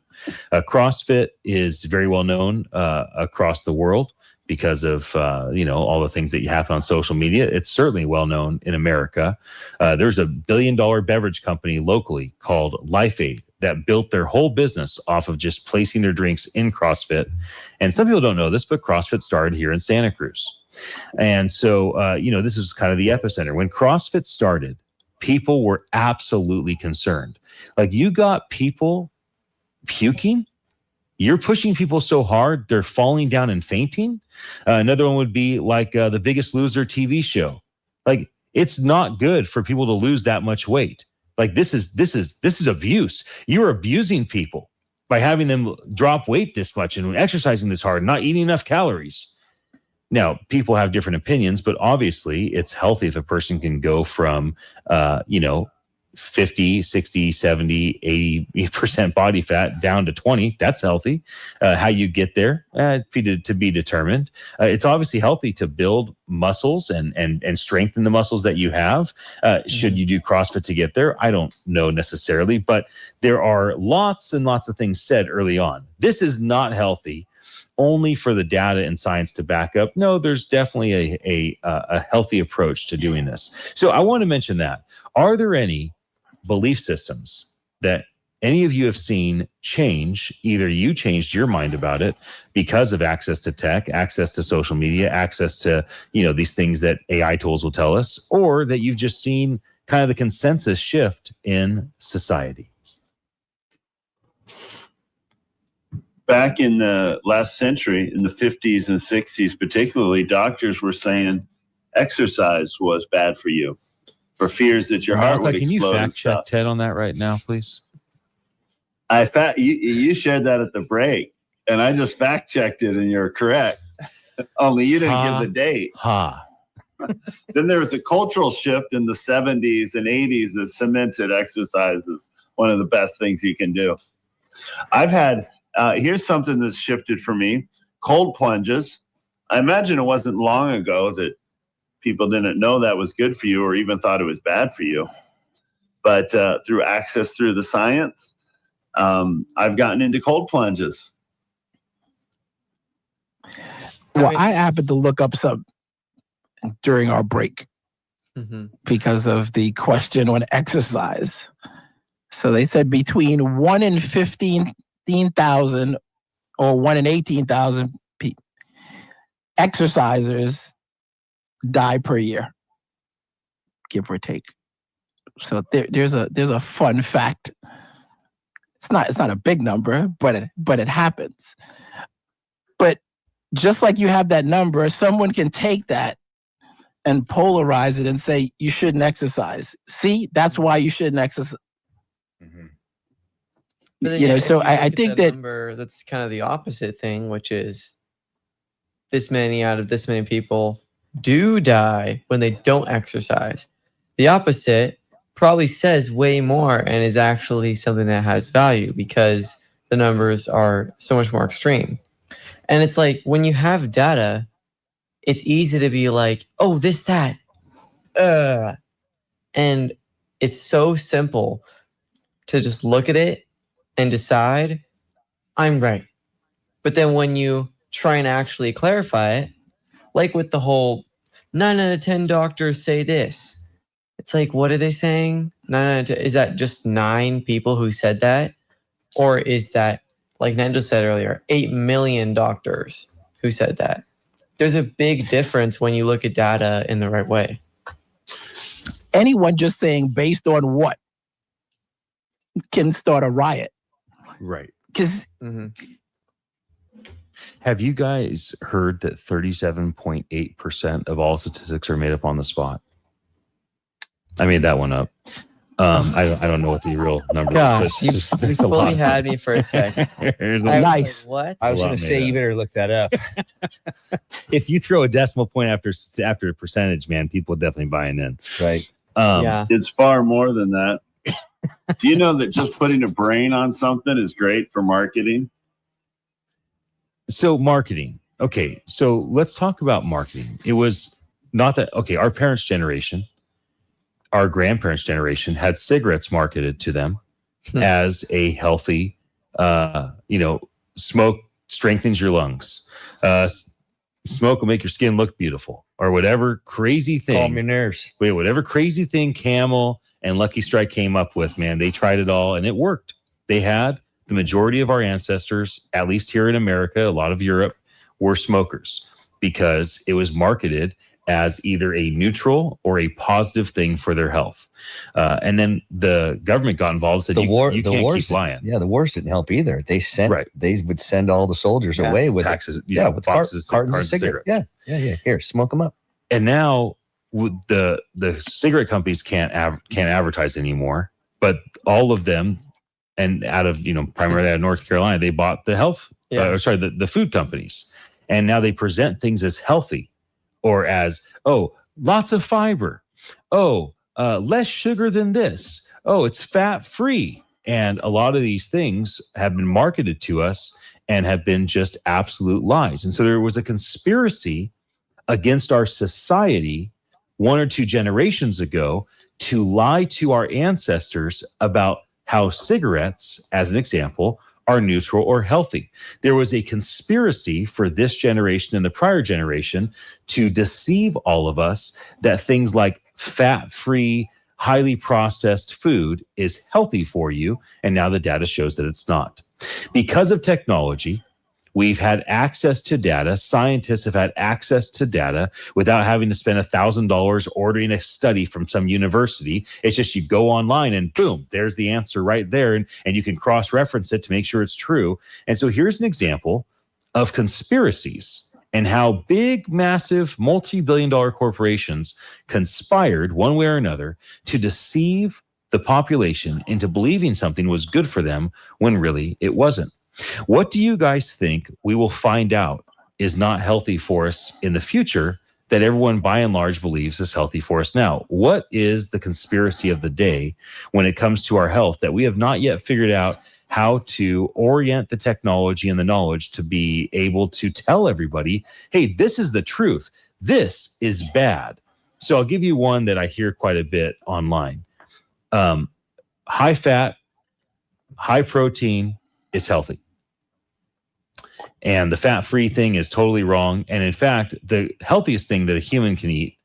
CrossFit is very well known across the world because of, all the things that happen on social media. It's certainly well known in America. There's a $1 billion beverage company locally called LifeAid that built their whole business off of just placing their drinks in CrossFit. And some people don't know this, but CrossFit started here in Santa Cruz. And so, this is kind of the epicenter. When CrossFit started, people were absolutely concerned. Like, you got people puking. You're pushing people so hard, they're falling down and fainting. Another one would be like the Biggest Loser TV show. Like, it's not good for people to lose that much weight. Like, this is abuse. You're abusing people by having them drop weight this much and exercising this hard, not eating enough calories. Now, people have different opinions, but obviously it's healthy if a person can go from, 50, 60, 70, 80% body fat down to 20. That's healthy. How you get there, to be determined. It's obviously healthy to build muscles and strengthen the muscles that you have. Should you do CrossFit to get there? I don't know necessarily, but there are lots and lots of things said early on. This is not healthy, only for the data and science to back up. No, there's definitely a healthy approach to doing this. So I want to mention that. Are there any belief systems that any of you have seen change? Either you changed your mind about it because of access to tech, access to social media, access to, these things that AI tools will tell us, or that you've just seen kind of the consensus shift in society. Back in the last century, in the 50s and 60s particularly, doctors were saying exercise was bad for you, for fears that your heart would explode. Can you fact check Ted on that right now, please? You shared that at the break, and I just fact checked it, and you're correct. Only you didn't give the date. Then there was a cultural shift in the 70s and 80s that cemented exercise as one of the best things you can do. I've had, here's something that's shifted for me: cold plunges. I imagine it wasn't long ago that people didn't know that was good for you or even thought it was bad for you. But through access through the science, I've gotten into cold plunges. Well, I happened to look up some during our break because of the question on exercise. So they said between 1 in 15,000 or 1 in 18,000 exercisers die per year, give or take. So there's a fun fact. It's not a big number, but it happens. But just like you have that number, someone can take that and polarize it and say you shouldn't exercise. See, that's why you shouldn't exercise. So I think that number, that's kind of the opposite thing, which is this many out of this many people do die when they don't exercise. The opposite probably says way more and is actually something that has value because the numbers are so much more extreme. And it's like when you have data, it's easy to be like, oh, this, that. And it's so simple to just look at it and decide, I'm right. But then when you try and actually clarify it, like with the whole 9 out of 10 doctors say this, It's like, what are they saying? Is that just 9 people who said that? Or is that, like Nando said earlier, 8 million doctors who said that? There's a big difference when you look at data in the right way. Anyone just saying based on what can start a riot. Right. Because Have you guys heard that 37.8% of all statistics are made up on the spot? I made that one up. I don't know what the real number Gosh, is. you There's a fully lot. had me for a second. There's I was Nice. like, what? I was a lot going to made say, up. you better look that up. If you throw a decimal point after a percentage, man, people are definitely buying in. Right. Yeah. It's far more than that. Do you know that just putting a brain on something is great for marketing? So marketing. Okay. So let's talk about marketing. It was not that, okay, our parents' generation, our grandparents' generation had cigarettes marketed to them as a healthy, smoke strengthens your lungs. Smoke will make your skin look beautiful, or whatever crazy thing. Calm your nerves. Whatever crazy thing Camel and Lucky Strike came up with, man, they tried it all and it worked. They had the majority of our ancestors, at least here in America, a lot of Europe, were smokers because it was marketed as either a neutral or a positive thing for their health. And then the government got involved and said, you can't keep lying. Yeah, the wars didn't help either. They would send all the soldiers away with taxes, with boxes, cartons of of cigarettes. Yeah. Here, smoke them up. And now the cigarette companies can't advertise anymore, but all of them, and out of primarily out of North Carolina, they bought the the food companies, and now they present things as healthy, or as lots of fiber, less sugar than this, it's fat free, and a lot of these things have been marketed to us and have been just absolute lies. And so there was a conspiracy against our society 1 or 2 generations ago to lie to our ancestors about how cigarettes, as an example, are neutral or healthy. There was a conspiracy for this generation and the prior generation to deceive all of us that things like fat-free, highly processed food is healthy for you, and now the data shows that it's not. Because of technology, we've had access to data. Scientists have had access to data without having to spend $1,000 ordering a study from some university. It's just you go online and boom, there's the answer right there. And you can cross-reference it to make sure it's true. And so here's an example of conspiracies and how big, massive, multi-billion-dollar corporations conspired one way or another to deceive the population into believing something was good for them when really it wasn't. What do you guys think we will find out is not healthy for us in the future that everyone by and large believes is healthy for us now? What is the conspiracy of the day when it comes to our health that we have not yet figured out how to orient the technology and the knowledge to be able to tell everybody, hey, this is the truth. This is bad. So I'll give you one that I hear quite a bit online. High fat, high protein is healthy. And the fat-free thing is totally wrong. And in fact, the healthiest thing that a human can eat,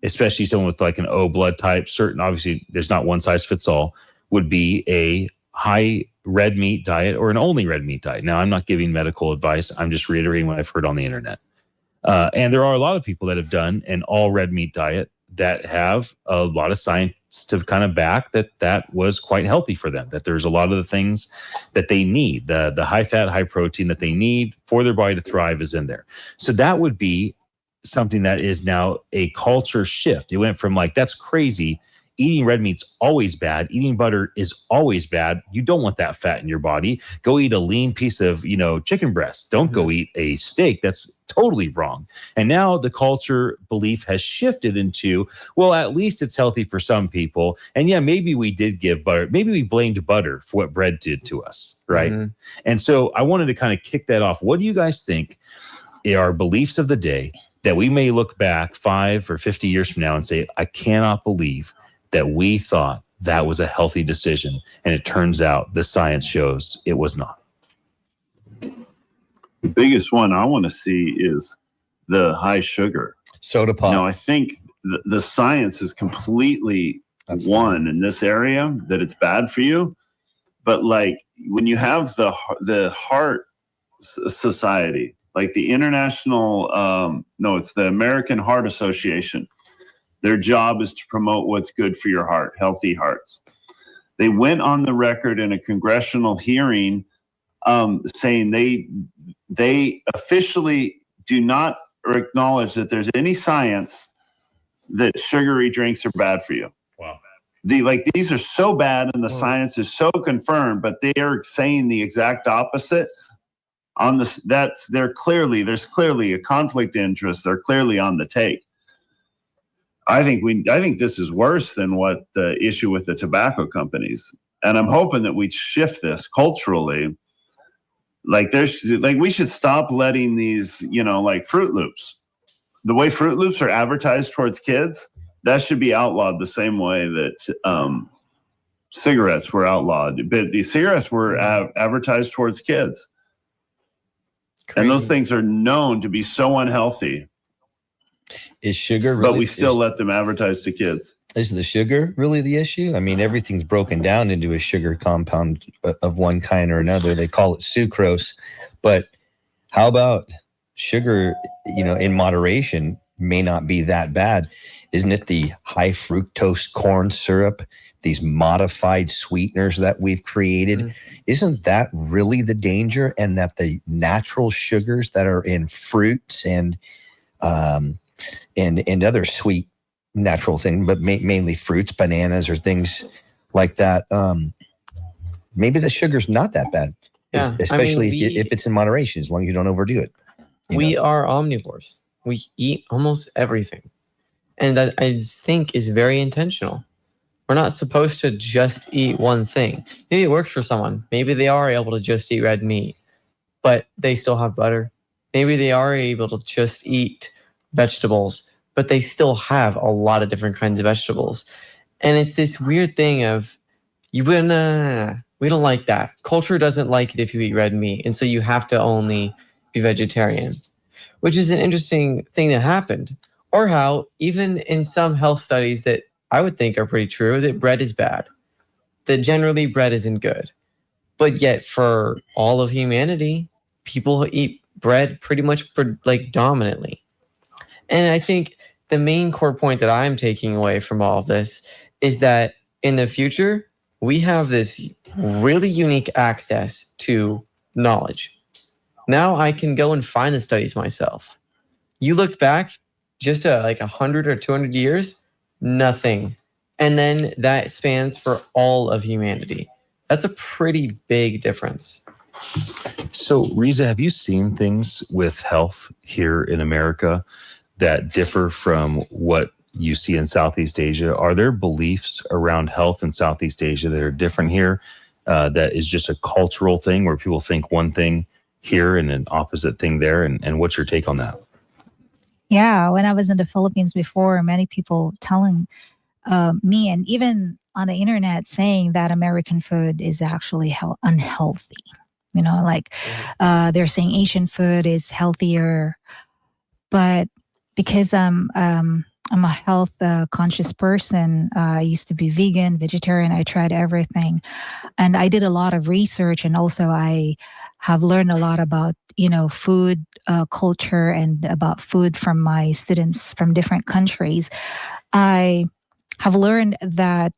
especially someone with like an O blood type, obviously there's not one size fits all, would be a high red meat diet or an only red meat diet. Now, I'm not giving medical advice. I'm just reiterating what I've heard on the internet. And there are a lot of people that have done an all red meat diet that have a lot of science to kind of back that was quite healthy for them, that there's a lot of the things that they need, the high fat, high protein that they need for their body to thrive is in there. So that would be something that is now a culture shift. It went from like, that's crazy. Eating red meat's always bad. Eating butter is always bad. You don't want that fat in your body. Go eat a lean piece of, chicken breast. Don't go eat a steak. That's totally wrong. And now the culture belief has shifted into, well, at least it's healthy for some people. And yeah, maybe we did give butter. Maybe we blamed butter for what bread did to us, right? Mm-hmm. And so I wanted to kind of kick that off. What do you guys think are beliefs of the day that we may look back 5 or 50 years from now and say, I cannot believe that we thought that was a healthy decision, and it turns out the science shows it was not? The biggest one I want to see is the high sugar. Soda pop. I think the science is completely won in this area that it's bad for you. But like when you have the heart society, like the international, it's the American Heart Association. Their job is to promote what's good for your heart, healthy hearts. They went on the record in a congressional hearing saying they officially do not acknowledge that there's any science that sugary drinks are bad for you. Wow. These are so bad and the science is so confirmed, but they are saying the exact opposite. On this, there's clearly a conflict of interest. They're clearly on the take. I think this is worse than what the issue with the tobacco companies. And I'm hoping that we shift this culturally. We should stop letting these, like Fruit Loops. The way Fruit Loops are advertised towards kids, that should be outlawed the same way that cigarettes were outlawed. But the cigarettes were advertised towards kids. Crazy. And those things are known to be so unhealthy. Is sugar really, but we still let them advertise to kids. Is the sugar really the issue? I mean, everything's broken down into a sugar compound of one kind or another. They call it sucrose. But how about sugar, in moderation may not be that bad? Isn't it the high fructose corn syrup, these modified sweeteners that we've created? Mm-hmm. Isn't that really the danger? And that the natural sugars that are in fruits and other sweet natural things, but mainly fruits, bananas, or things like that. Maybe the sugar's not that bad, especially if it's in moderation, as long as you don't overdo it. We are omnivores. We eat almost everything. And that I think is very intentional. We're not supposed to just eat one thing. Maybe it works for someone. Maybe they are able to just eat red meat, but they still have butter. Maybe they are able to just eat vegetables, but they still have a lot of different kinds of vegetables. And it's this weird thing of, we don't like that. Culture doesn't like it if you eat red meat. And so you have to only be vegetarian, which is an interesting thing that happened. Or how even in some health studies that I would think are pretty true, that bread is bad, that generally bread isn't good. But yet for all of humanity, people eat bread pretty much dominantly. And I think the main core point that I'm taking away from all of this is that in the future, we have this really unique access to knowledge. Now I can go and find the studies myself. You look back just 100 or 200 years, nothing. And then that spans for all of humanity. That's a pretty big difference. So, Riza, have you seen things with health here in America that differ from what you see in Southeast Asia? Are there beliefs around health in Southeast Asia that are different here, that is just a cultural thing where people think one thing here and an opposite thing there? And what's your take on that? Yeah, when I was in the Philippines before, many people telling me, and even on the internet, saying that American food is actually unhealthy. They're saying Asian food is healthier. But because I'm a health conscious person, I used to be vegan, vegetarian. I tried everything, and I did a lot of research, and also I have learned a lot about food culture and about food from my students from different countries. I have learned that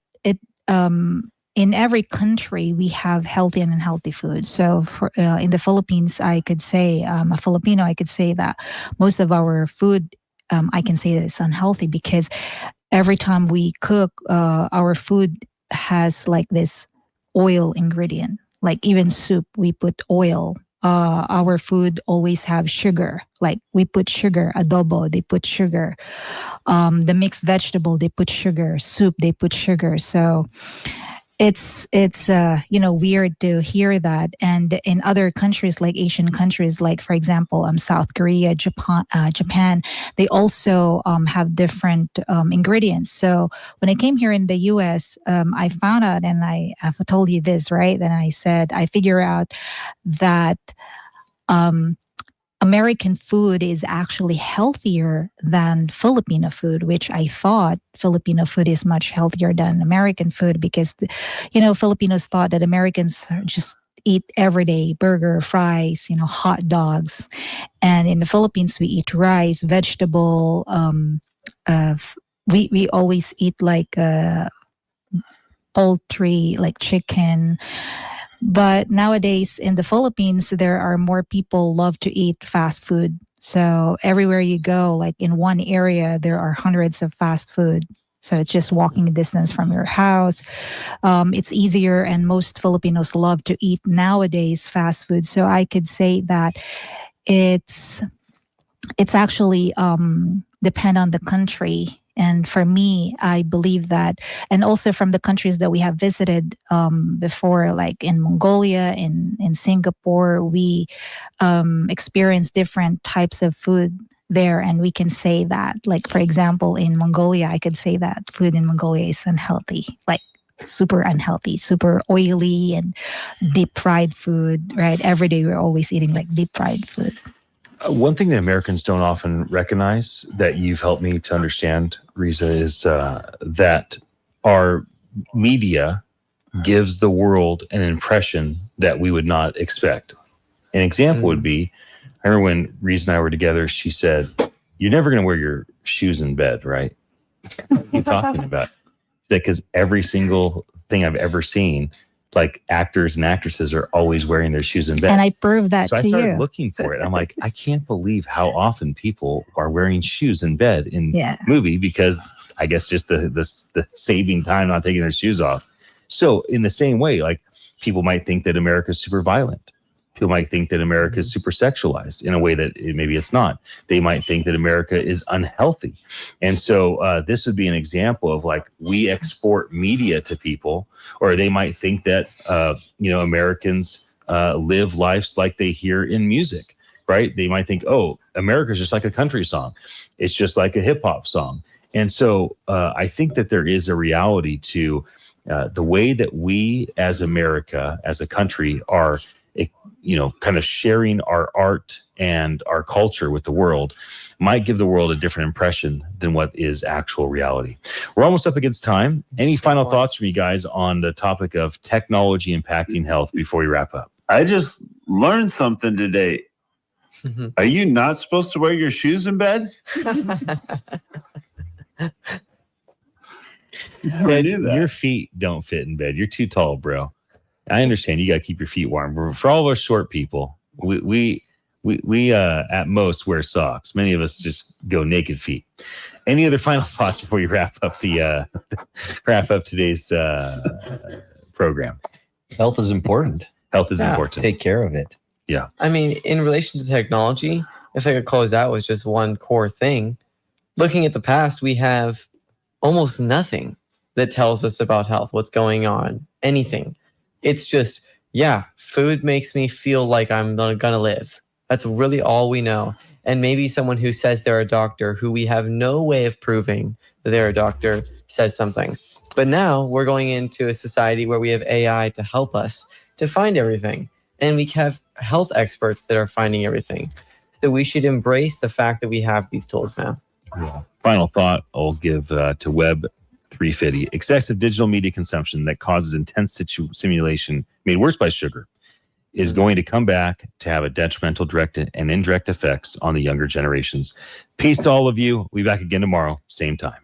in every country we have healthy and unhealthy food. So in the Philippines, I could say, a Filipino, I could say that most of our food, I can say that it's unhealthy because every time we cook, our food has like this oil ingredient. Like even soup, we put oil. Our food always have sugar. Like we put sugar, adobo, they put sugar. The mixed vegetable, they put sugar. Soup, they put sugar. So it's weird to hear that. And in other countries, like Asian countries, like for example, South Korea, Japan, they also have different ingredients. So when I came here in the US, I found out, and I've told you this, right? Then I said, I figure out that American food is actually healthier than Filipino food, which I thought Filipino food is much healthier than American food because, Filipinos thought that Americans just eat everyday burger, fries, hot dogs. And in the Philippines, we eat rice, vegetable. We always eat like poultry, like chicken. But nowadays in the Philippines, there are more people love to eat fast food. So everywhere you go, like in one area, there are hundreds of fast food. So it's just walking distance from your house. It's easier, and most Filipinos love to eat nowadays fast food. So I could say that it's actually depend on the country. And for me, I believe that, and also from the countries that we have visited before, like in Mongolia, in Singapore, we experience different types of food there. And we can say that, like, for example, in Mongolia, I could say that food in Mongolia is unhealthy, like super unhealthy, super oily and deep fried food, right? Every day we're always eating like deep fried food. One thing that Americans don't often recognize that you've helped me to understand, Riza, is that our media gives the world an impression that we would not expect. An example would be, I remember when Riza and I were together, she said, "You're never going to wear your shoes in bed, right?" What are you talking about? Because every single thing I've ever seen, like actors and actresses are always wearing their shoes in bed. And I proved that so to you. I started looking for it. I'm like, I can't believe how often people are wearing shoes in bed in movie, because I guess just the saving time, not taking their shoes off. So in the same way, like people might think that America is super violent. People might think that America is super sexualized in a way that maybe it's not. They might think that America is unhealthy. And so this would be an example of like we export media to people, or they might think that, Americans live lives like they hear in music, right? They might think, oh, America's just like a country song. It's just like a hip hop song. And so I think that there is a reality to the way that we as America, as a country, are kind of sharing our art and our culture with the world might give the world a different impression than what is actual reality. We're almost up against time. Any final thoughts from you guys on the topic of technology impacting health before we wrap up? I just learned something today. Are you not supposed to wear your shoes in bed? Ted, your feet don't fit in bed. You're too tall, bro. I understand you got to keep your feet warm. For all of us short people, we at most wear socks. Many of us just go naked feet. Any other final thoughts before you wrap up today's program? Health is important. Health is important. Take care of it. Yeah. I mean, in relation to technology, if I could close out with just one core thing, looking at the past, we have almost nothing that tells us about health, what's going on, anything. It's just, food makes me feel like I'm gonna live. That's really all we know. And maybe someone who says they're a doctor, who we have no way of proving that they're a doctor, says something. But now we're going into a society where we have AI to help us to find everything. And we have health experts that are finding everything. So we should embrace the fact that we have these tools now. Yeah. Final thought I'll give to Web 350. Excessive digital media consumption that causes intense stimulation, made worse by sugar, is going to come back to have a detrimental direct and indirect effects on the younger generations. Peace to all of you. We'll be back again tomorrow, same time.